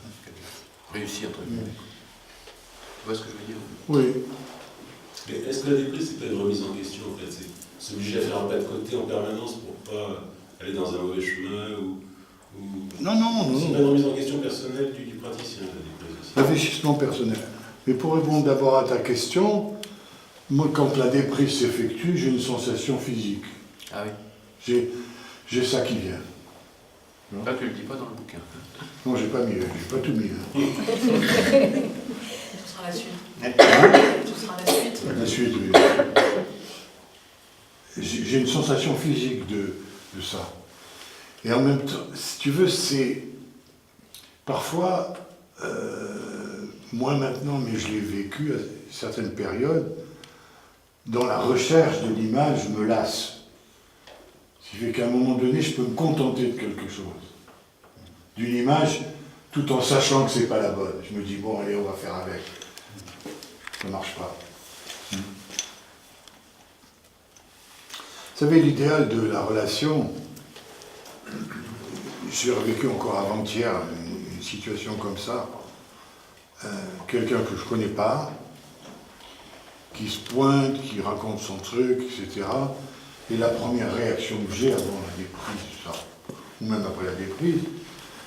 Réussi entre guillemets. Tu vois ce que je veux dire? Oui. Mais est-ce que la déprise, c'est pas une remise en question en fait? C'est s'obliger à faire un pas de côté en permanence pour pas aller dans un mauvais chemin ou... Non. C'est pas une remise en question personnelle du praticien, la déprise aussi. L'investissement personnel. Mais pour répondre d'abord à ta question, moi, quand la déprise s'effectue, j'ai une sensation physique. Ah oui. J'ai ça qui vient. Là, tu le dis pas dans le bouquin. Non, j'ai pas tout mis. Ce sera la suite. Ce sera la suite. La suite, oui. J'ai une sensation physique de ça. Et en même temps, si tu veux, c'est parfois, moi maintenant, mais je l'ai vécu à certaines périodes, dans la recherche de l'image, je me lasse. Ce qui fait qu'à un moment donné, je peux me contenter de quelque chose. D'une image, tout en sachant que c'est pas la bonne. Je me dis, bon, allez, on va faire avec. Ça marche pas. Vous savez, l'idéal de la relation, j'ai revécu encore avant-hier une situation comme ça. Quelqu'un que je ne connais pas, qui se pointe, qui raconte son truc, etc. Et la première réaction que j'ai avant la déprise, ça, ou même après la déprise,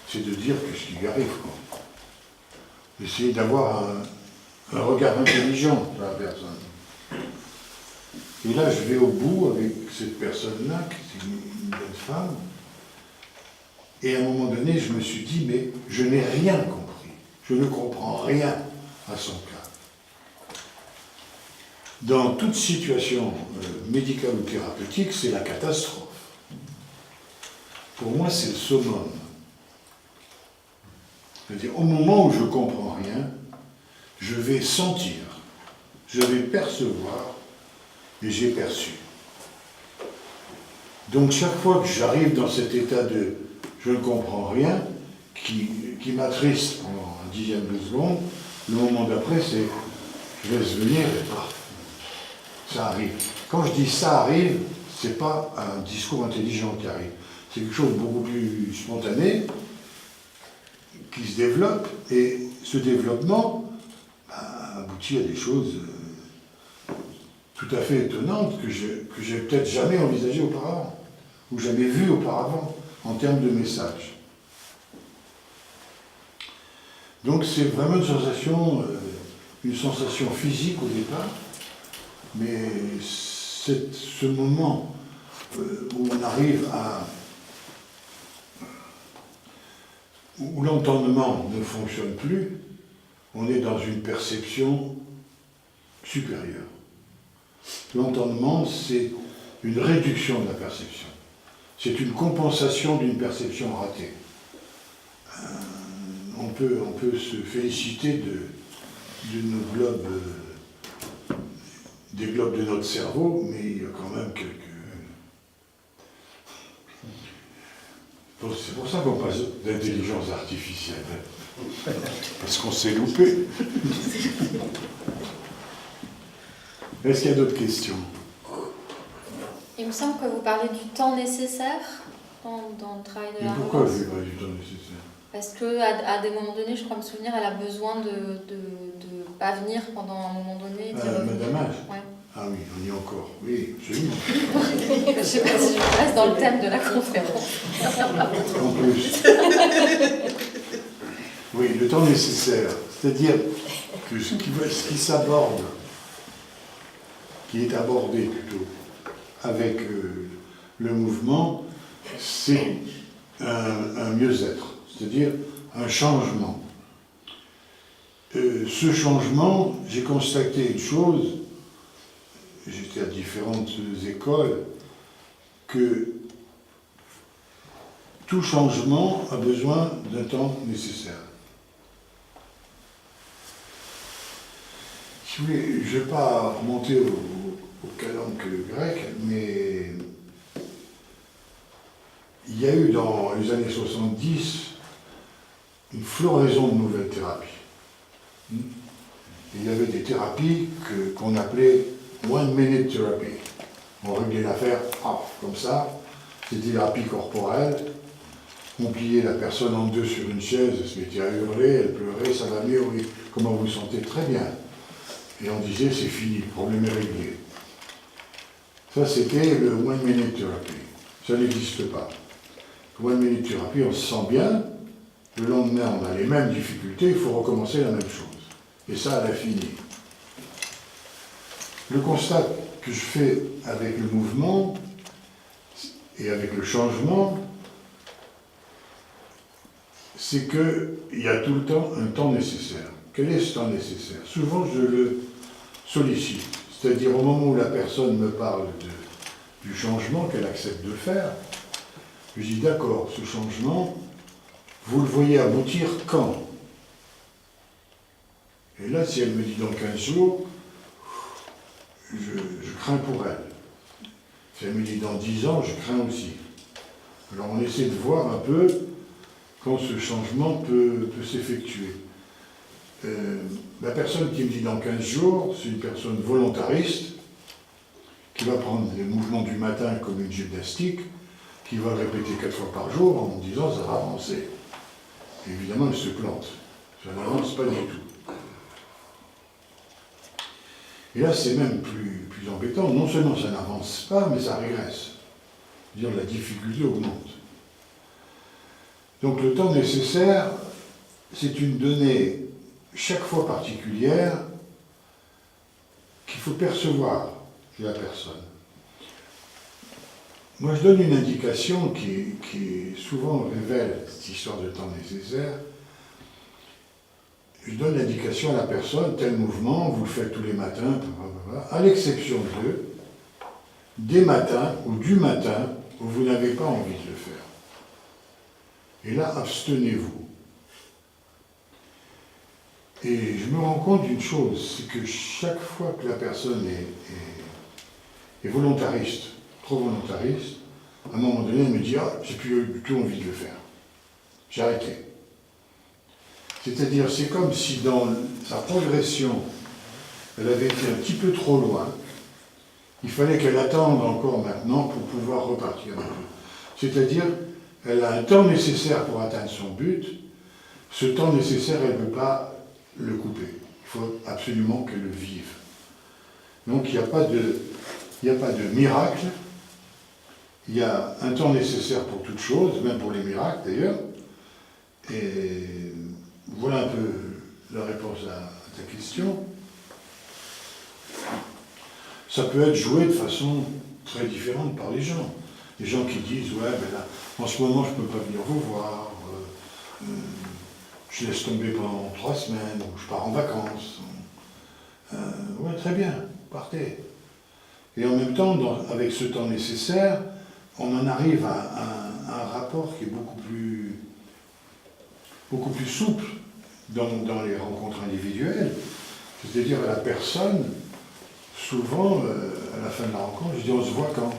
c'est de dire qu'est-ce qui lui arrive, quoi. Essayer d'avoir un regard intelligent sur la personne. Et là, je vais au bout avec cette personne-là, qui est une bonne femme, et à un moment donné, je me suis dit, mais je n'ai rien compris. Je ne comprends rien à son cas. Dans toute situation médicale ou thérapeutique, c'est la catastrophe. Pour moi, c'est le summum. C'est-à-dire, au moment où je ne comprends rien, je vais sentir, je vais percevoir, et j'ai perçu. Donc, chaque fois que j'arrive dans cet état de je ne comprends rien, qui m'attriste pendant un dixième de seconde, le moment d'après, c'est je laisse venir et ça arrive. Quand je dis ça arrive, c'est pas un discours intelligent qui arrive. C'est quelque chose de beaucoup plus spontané, qui se développe, et ce développement aboutit à des choses tout à fait étonnantes que j'ai peut-être jamais envisagées auparavant, ou jamais vues auparavant, en termes de messages. Donc c'est vraiment une sensation physique au départ, mais ce moment où on arrive où l'entendement ne fonctionne plus, on est dans une perception supérieure. L'entendement, c'est une réduction de la perception. C'est une compensation d'une perception ratée. On peut se féliciter de nos globes, des globes de notre cerveau, mais il y a quand même quelques... Bon, C'est pour ça qu'on passe d'intelligence artificielle. Parce qu'on s'est loupé. Est-ce qu'il y a d'autres questions? Il me semble que vous parlez du temps nécessaire dans le travail de Mais la pourquoi relance. je n'ai pas du temps nécessaire? Parce qu'à des moments donnés, je crois me souvenir, elle a besoin de pas venir pendant un moment donné. d'y revenir. Madame H. Ouais. Ah oui, on y est encore. Oui, absolument. Je sais pas si je reste dans le thème de la conférence. En plus. Oui, le temps nécessaire. C'est-à-dire que ce qui s'aborde, qui est abordé plutôt avec le mouvement, c'est un mieux-être, c'est-à-dire un changement. Ce changement, j'ai constaté une chose, j'étais à différentes écoles, que tout changement a besoin d'un temps nécessaire. Si vous voulez, je ne vais pas remonter au calenque grec, mais il y a eu dans les années 70 une floraison de nouvelles thérapies. Il y avait des thérapies qu'on appelait one minute therapy. On réglait l'affaire comme ça, c'était des thérapies corporelles. On pliait la personne en deux sur une chaise, elle se mettait à hurler, elle pleurait, ça va mieux, oui. Comment vous vous sentez? Très bien. Et on disait, c'est fini, le problème est réglé. Ça, c'était le one minute therapy. Ça n'existe pas. One minute therapy, on se sent bien, le lendemain, on a les mêmes difficultés, il faut recommencer la même chose. Et ça, à l'infini. Le constat que je fais avec le mouvement et avec le changement, c'est qu'il y a tout le temps un temps nécessaire. Quel est ce temps nécessaire? Souvent, je le sollicite. C'est-à-dire, au moment où la personne me parle du changement qu'elle accepte de faire, je dis, d'accord, ce changement, vous le voyez aboutir quand? Et là, si elle me dit dans 15 jours, je crains pour elle. Si elle me dit dans 10 ans, je crains aussi. Alors on essaie de voir un peu quand ce changement peut s'effectuer. La personne qui me dit dans 15 jours, c'est une personne volontariste, qui va prendre les mouvements du matin comme une gymnastique, qui va le répéter 4 fois par jour en me disant ça va avancer. Et évidemment, elle se plante. Ça n'avance pas du tout. Et là, c'est même plus embêtant. Non seulement ça n'avance pas, mais ça régresse. C'est-à-dire la difficulté augmente. Donc le temps nécessaire, c'est une donnée chaque fois particulière qu'il faut percevoir chez la personne. Moi, je donne une indication qui souvent révèle cette histoire de temps nécessaire. Je donne l'indication à la personne, tel mouvement, vous le faites tous les matins, à l'exception des matins ou du matin où vous n'avez pas envie de le faire. Et là, abstenez-vous. Et je me rends compte d'une chose, c'est que chaque fois que la personne est volontariste, trop volontariste, à un moment donné, elle me dit « Ah, j'ai plus du tout envie de le faire. J'ai arrêté. » C'est-à-dire, c'est comme si dans sa progression, elle avait été un petit peu trop loin. Il fallait qu'elle attende encore maintenant pour pouvoir repartir un peu. C'est-à-dire, elle a un temps nécessaire pour atteindre son but. Ce temps nécessaire, elle ne peut pas le couper. Il faut absolument qu'elle le vive. Donc, il n'y a pas de miracle. Il y a un temps nécessaire pour toute chose, même pour les miracles d'ailleurs. Et voilà un peu la réponse à ta question. Ça peut être joué de façon très différente par les gens. Les gens qui disent, ouais, ben là, en ce moment, je ne peux pas venir vous voir, je laisse tomber pendant 3 semaines, ou je pars en vacances. Ouais, très bien, partez. Et en même temps, avec ce temps nécessaire, on en arrive à un rapport qui est beaucoup plus souple dans les rencontres individuelles. C'est-à-dire à la personne, souvent, à la fin de la rencontre, je dis, on se voit quand?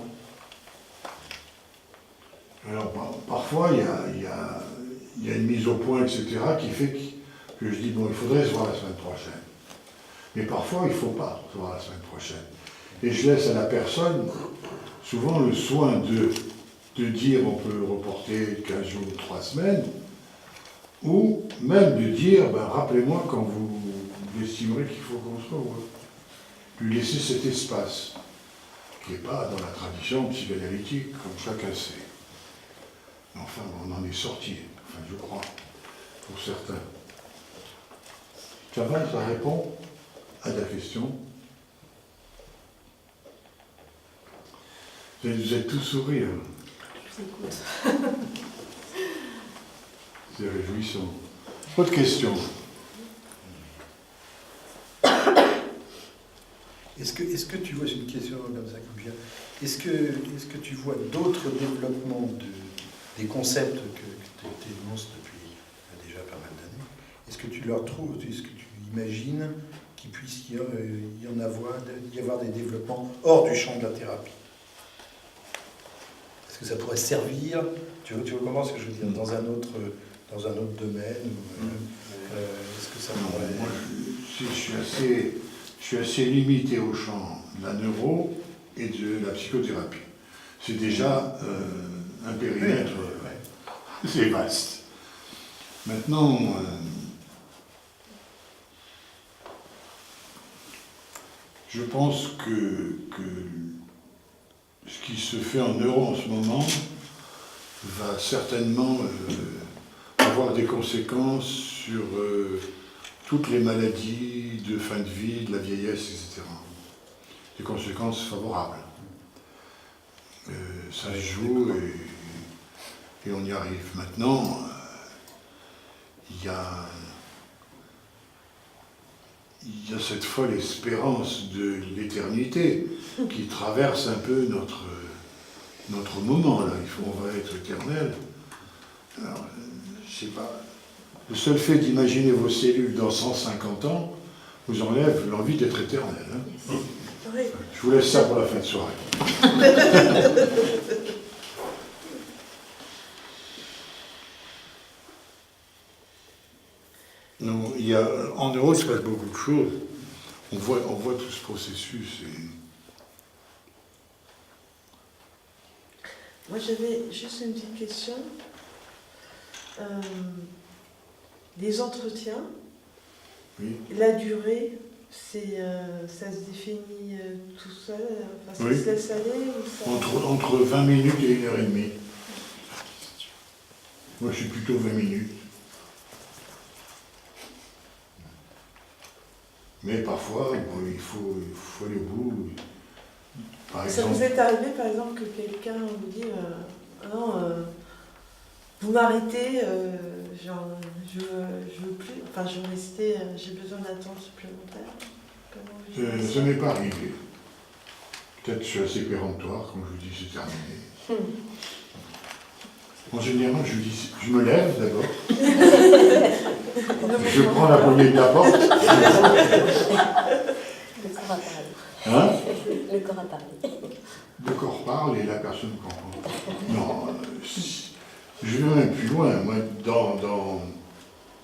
Alors parfois, il y a une mise au point, etc., qui fait que je dis, bon, il faudrait se voir la semaine prochaine. Mais parfois, il ne faut pas se voir la semaine prochaine. Et je laisse à la personne souvent le soin de dire on peut reporter 15 jours ou 3 semaines, ou même de dire, ben, rappelez-moi quand vous estimerez qu'il faut qu'on se revoie. Lui laisser cet espace, qui n'est pas dans la tradition psychanalytique, comme chacun sait. Enfin, on en est sorti, enfin, je crois, pour certains. Ça va, ça répond à ta question? Vous êtes tous sourires. Je vous écoute. C'est réjouissant. Autre question? Est-ce que tu vois, c'est une question comme ça qui me vient, est-ce que tu vois d'autres développements des concepts que tu énonces depuis déjà pas mal d'années? Est-ce que tu leur trouves, est-ce que tu imagines qu'il puisse y avoir des développements hors du champ de la thérapie? Est-ce que ça pourrait servir, tu vois comment ce que je veux dire, dans un autre domaine est-ce que ça pourrait... Moi, je suis assez limité au champ de la neuro et de la psychothérapie. C'est déjà un périmètre, c'est vaste. Maintenant, je pense que ce qui se fait en neuro en ce moment va certainement avoir des conséquences sur toutes les maladies de fin de vie, de la vieillesse, etc. Des conséquences favorables. Ça se joue et on y arrive. Maintenant, il y a cette folle espérance de l'éternité qui traverse un peu notre moment, là. On va être éternel. Alors, je sais pas. Le seul fait d'imaginer vos cellules dans 150 ans vous enlève l'envie d'être éternel. Hein. Oui. Je vous laisse ça pour la fin de soirée. Non, en neuro, il se passe beaucoup de choses. On voit tout ce processus. Moi, j'avais juste une petite question. Les entretiens, Oui. la durée, ça se définit tout seul, enfin, ça Oui. se laisse aller ou ça... Entre 20 minutes et 1h30. Moi, je suis plutôt 20 minutes. Mais parfois, bon, il faut aller au bout. Par Ça exemple, vous est arrivé, par exemple, que quelqu'un vous dit non, vous m'arrêtez, genre, je veux plus, enfin, je veux rester, j'ai besoin d'un temps supplémentaire. Comment vous gérez ça? ça m'est pas arrivé. Peut-être que je suis assez péremptoire, comme je vous dis, c'est terminé. En général, je me lève d'abord. Je prends la poignée de la porte. Le corps a parlé. Hein? Le corps a parlé. Le corps parle et la personne comprend. Non, je vais même plus loin. Moi,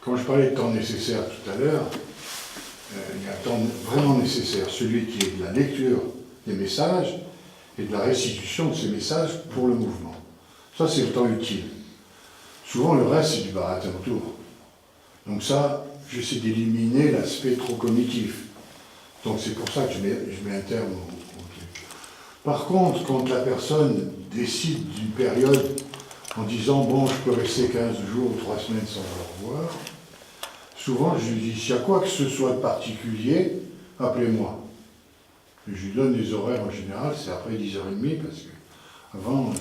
quand je parlais de temps nécessaire tout à l'heure, il y a un temps vraiment nécessaire, celui qui est de la lecture des messages et de la restitution de ces messages pour le mouvement. Ça, c'est le temps utile. Souvent, le reste, c'est du baratin autour. Donc ça, j'essaie d'éliminer l'aspect trop cognitif. Donc c'est pour ça que je mets un terme au truc. Par contre, quand la personne décide d'une période en disant « bon, je peux rester 15 jours ou 3 semaines sans le revoir », souvent je lui dis « s'il y a quoi que ce soit de particulier, appelez-moi ». Et je lui donne des horaires en général, c'est après 10h30 parce que avant,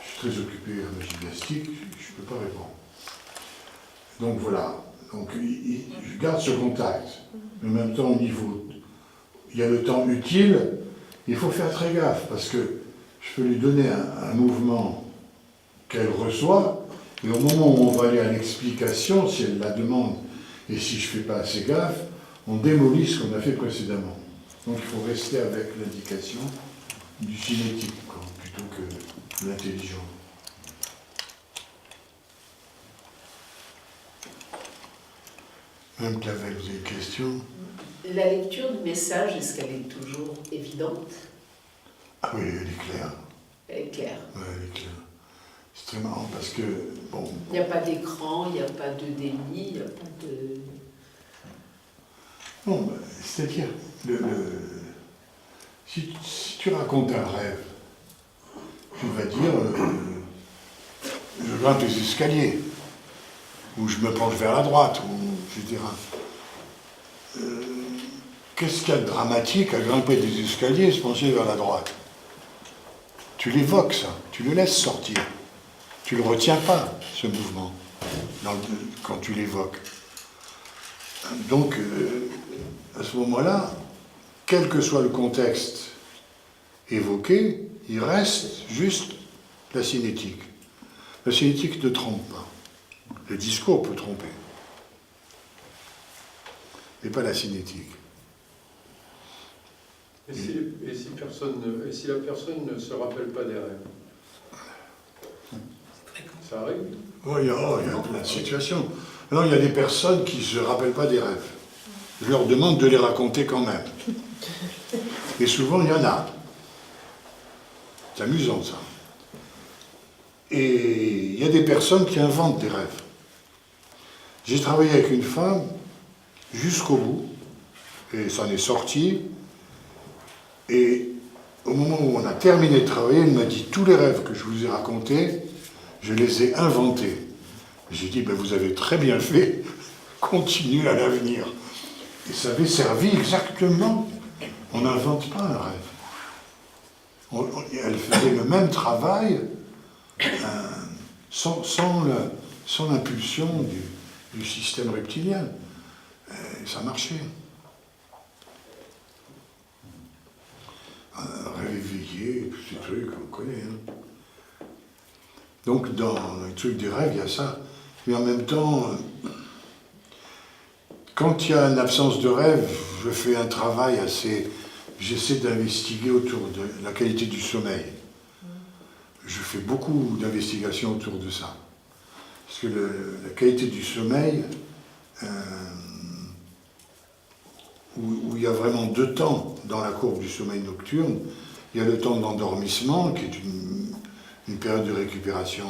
je suis très occupé à ma gymnastique, je ne peux pas répondre. Donc voilà, donc, je garde ce contact. Mais en même temps, au niveau, il y a le temps utile, il faut faire très gaffe, parce que je peux lui donner un mouvement qu'elle reçoit, et au moment où on va aller à l'explication, si elle la demande, et si je ne fais pas assez gaffe, on démolit ce qu'on a fait précédemment. Donc il faut rester avec l'indication du cinétique, plutôt que l'intelligent. Même Clavel, vous avez une question? La lecture du message, est-ce qu'elle est toujours évidente? Ah oui, elle est claire. Elle est claire. Ouais, elle est claire. C'est très marrant parce que, bon... Il n'y a pas d'écran, il n'y a pas de déni, il n'y a pas de... Non, bah, c'est-à-dire, si tu racontes un rêve, tu vas dire, je grimpe les escaliers, ou je me penche vers la droite, ou je dirais, qu'est-ce qu'il y a de dramatique à grimper des escaliers et se pencher vers la droite? Tu l'évoques, ça, tu le laisses sortir. Tu ne le retiens pas, ce mouvement, quand tu l'évoques. Donc, à ce moment-là, quel que soit le contexte évoqué, il reste juste la cinétique. La cinétique ne trompe pas. Le discours peut tromper, mais pas la cinétique. Et si la personne ne se rappelle pas des rêves? Ça arrive? Oh, il y a plein de situations. Alors, il y a des personnes qui ne se rappellent pas des rêves. Je leur demande de les raconter quand même. Et souvent, il y en a. C'est amusant, ça. Et il y a des personnes qui inventent des rêves. J'ai travaillé avec une femme jusqu'au bout, et ça en est sorti. Et au moment où on a terminé de travailler, elle m'a dit « Tous les rêves que je vous ai racontés, je les ai inventés. » J'ai dit ben, « Vous avez très bien fait, continuez à l'avenir. » Et ça avait servi exactement. On n'invente pas un rêve. Elle faisait le même travail sans l'impulsion du système reptilien. Et ça marchait. Rêve éveillé, tous ces trucs, on connaît. Hein. Donc, dans le truc des rêves, il y a ça. Mais en même temps, quand il y a une absence de rêve, je fais un travail assez... J'essaie d'investiguer autour de la qualité du sommeil. Je fais beaucoup d'investigations autour de ça. Parce que la qualité du sommeil, où il y a vraiment deux temps dans la courbe du sommeil nocturne, il y a le temps d'endormissement, qui est une période de récupération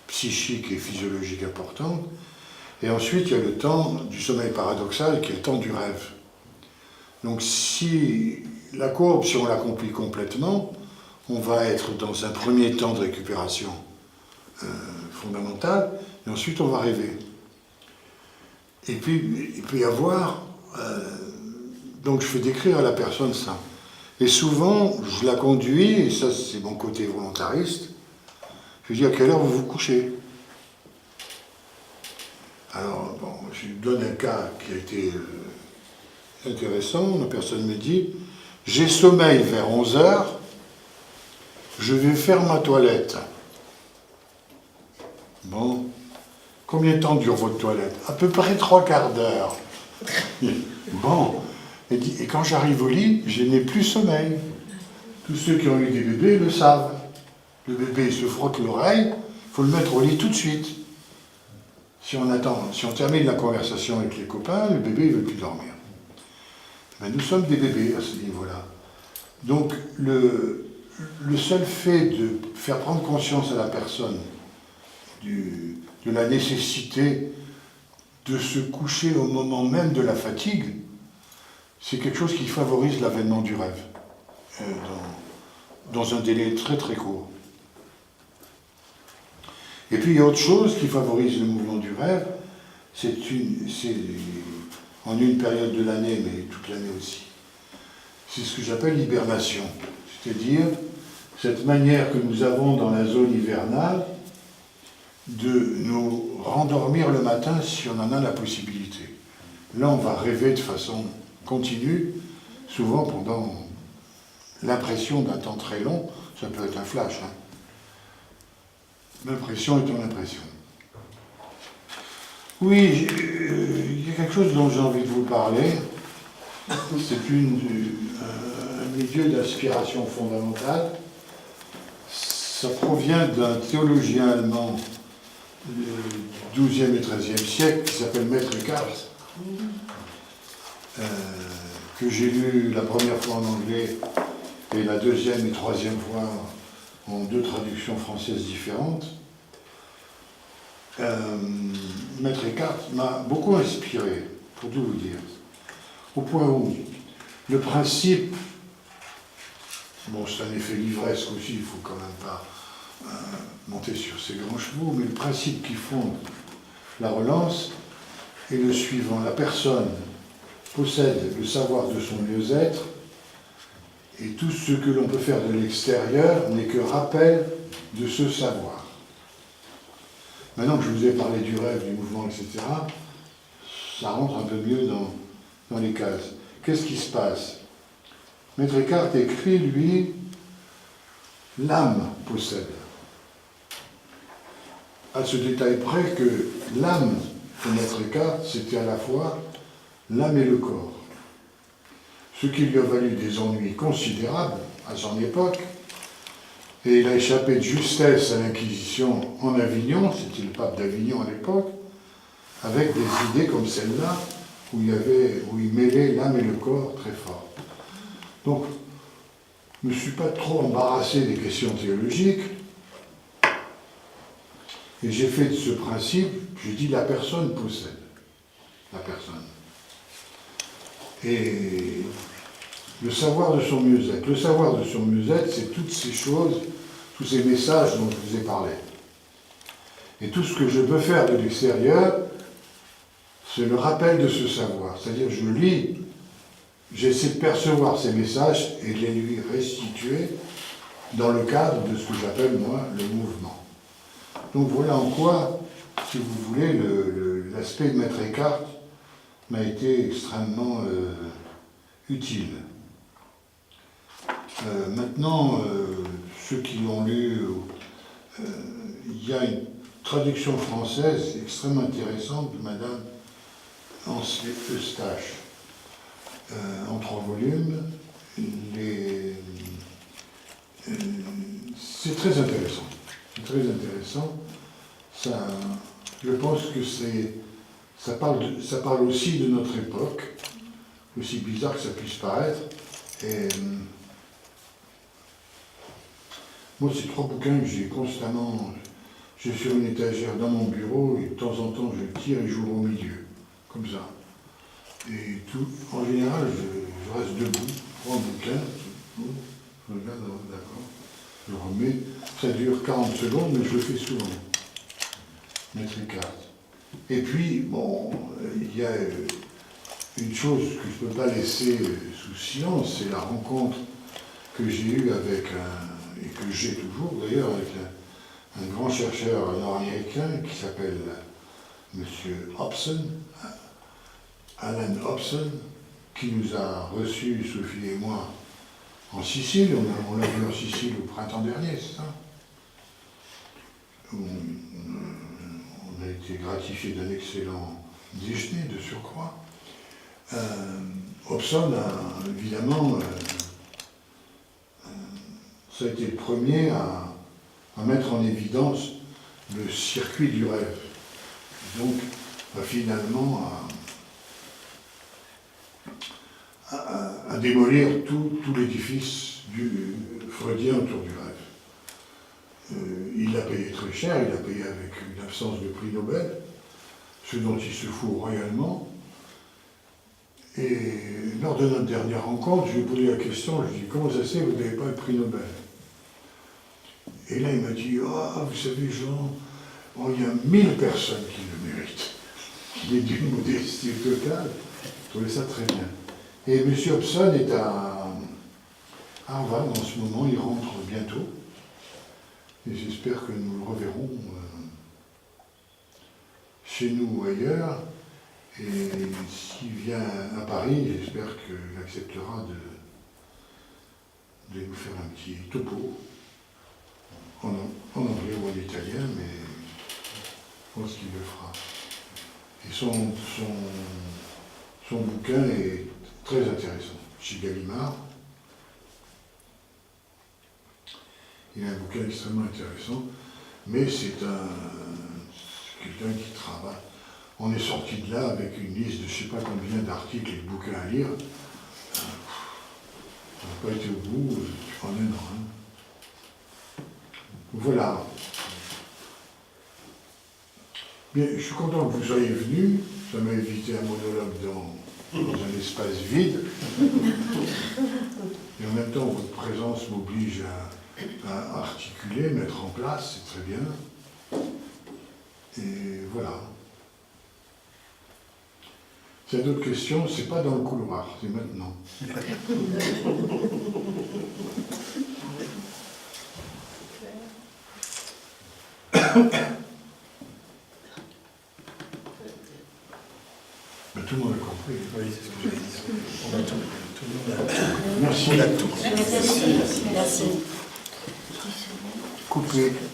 psychique et physiologique importante, et ensuite il y a le temps du sommeil paradoxal, qui est le temps du rêve. Donc si la courbe, si on l'accomplit complètement, on va être dans un premier temps de récupération fondamentale, et ensuite on va rêver. Et puis il peut y avoir... donc je fais décrire à la personne ça. Et souvent, je la conduis, et ça c'est mon côté volontariste, je lui dis à quelle heure vous vous couchez. Alors, bon, je lui donne un cas qui a été intéressant, la personne me dit, j'ai sommeil vers 11h, je vais faire ma toilette. Bon, combien de temps dure votre toilette? À peu près 3/4 d'heure. Bon, et quand j'arrive au lit, je n'ai plus sommeil. Tous ceux qui ont eu des bébés le savent. Le bébé se frotte l'oreille, il faut le mettre au lit tout de suite. Si on termine la conversation avec les copains, le bébé ne veut plus dormir. Mais nous sommes des bébés à ce niveau-là. Donc le seul fait de faire prendre conscience à la personne de la nécessité de se coucher au moment même de la fatigue, c'est quelque chose qui favorise l'avènement du rêve, dans un délai très très court. Et puis il y a autre chose qui favorise le mouvement du rêve, c'est en une période de l'année, mais toute l'année aussi. C'est ce que j'appelle l'hibernation, c'est-à-dire cette manière que nous avons dans la zone hivernale de nous rendormir le matin si on en a la possibilité. Là, on va rêver de façon continue, souvent pendant l'impression d'un temps très long, ça peut être un flash, hein. L'impression étant l'impression. Oui, il y a quelque chose dont j'ai envie de vous parler. C'est un milieu d'inspiration fondamentale. ça provient d'un théologien allemand du XIIe et XIIIe siècle qui s'appelle Maître Eckhart, que j'ai lu la première fois en anglais et la deuxième et troisième fois en 2 traductions françaises différentes. Maître Eckhart m'a beaucoup inspiré, pour tout vous dire, au point où le principe, bon c'est un effet livresque aussi, il ne faut quand même pas monter sur ses grands chevaux, mais le principe qui fonde la relance est le suivant: la personne possède le savoir de son mieux-être, et tout ce que l'on peut faire de l'extérieur n'est que rappel de ce savoir. Maintenant que je vous ai parlé du rêve, du mouvement, etc., ça rentre un peu mieux dans les cases. Qu'est-ce qui se passe? Maître Eckhart écrit, lui, l'âme possède. À ce détail près que l'âme de Maître Eckhart, c'était à la fois l'âme et le corps. Ce qui lui a valu des ennuis considérables à son époque, et il a échappé de justesse à l'Inquisition en Avignon, c'était le pape d'Avignon à l'époque, avec des idées comme celle-là, où il mêlait l'âme et le corps très fort. Donc, je ne me suis pas trop embarrassé des questions théologiques, et j'ai fait de ce principe, j'ai dit la personne possède. La personne. Et le savoir de son mieux-être. Le savoir de son mieux-être, c'est toutes ces choses, tous ces messages dont je vous ai parlé. Et tout ce que je peux faire de l'extérieur, c'est le rappel de ce savoir. C'est-à-dire, je lis, j'essaie de percevoir ces messages et de les lui restituer dans le cadre de ce que j'appelle, moi, le mouvement. Donc voilà en quoi, si vous voulez, l'aspect de Maître Eckhart m'a été extrêmement utile. Maintenant, ceux qui l'ont lu, il y a une traduction française extrêmement intéressante de Madame Ansley Eustache, en 3 volumes. C'est très intéressant. C'est très intéressant. Ça, je pense que ça parle aussi de notre époque, aussi bizarre que ça puisse paraître. Et moi, c'est 3 bouquins que j'ai constamment. J'ai sur une étagère dans mon bureau et de temps en temps je tire et j'ouvre au milieu, comme ça. Et tout, en général, je reste debout, je prends un bouquin, je regarde, d'accord, je remets. Ça dure 40 secondes, mais je le fais souvent. Maître Eckhart. Et puis, bon, il y a une chose que je ne peux pas laisser sous silence, c'est la rencontre que j'ai eue avec et que j'ai toujours d'ailleurs, avec un grand chercheur nord-américain qui s'appelle M. Hobson, Alan Hobson, qui nous a reçus, Sophie et moi, en Sicile. On l'a vu en Sicile au printemps dernier, c'est ça? On a été gratifié d'un excellent déjeuner de surcroît. Hobson a évidemment, ça a été le premier à mettre en évidence le circuit du rêve. Donc, finalement, à démolir tout l'édifice freudien autour du rêve. Il l'a payé très cher, il l'a payé avec une absence de prix Nobel, ce dont il se fout royalement. Et lors de notre dernière rencontre, je lui ai posé la question, je lui ai dit, comment ça se fait que vous n'avez pas le prix Nobel? Et là, il m'a dit, ah, vous savez, Jean, il y a 1000 personnes qui le méritent. Il est d'une modestie totale. Je trouvais ça très bien. Et M. Hobson est à Harvard en ce moment, il rentre bientôt. Et j'espère que nous le reverrons chez nous ou ailleurs. Et s'il vient à Paris, j'espère qu'il acceptera de nous faire un petit topo. En anglais ou en italien, mais je pense qu'il le fera. Et son bouquin est très intéressant, chez Gallimard. Il a un bouquin extrêmement intéressant, mais c'est quelqu'un qui travaille. On est sorti de là avec une liste de je ne sais pas combien d'articles et de bouquins à lire. On n'a pas été au bout, tu prends un an. Hein. Voilà. Bien, je suis content que vous soyez venus. Ça m'a évité un monologue dans un espace vide. Et en même temps, votre présence m'oblige à articuler, mettre en place, c'est très bien. Et voilà. S'il y a d'autres questions, c'est pas dans le couloir, c'est maintenant. Ben, tout le monde a compris. Oui, c'est ce que j'avais dit. On a tout le monde a... Merci. On a tout. Merci. Coupé.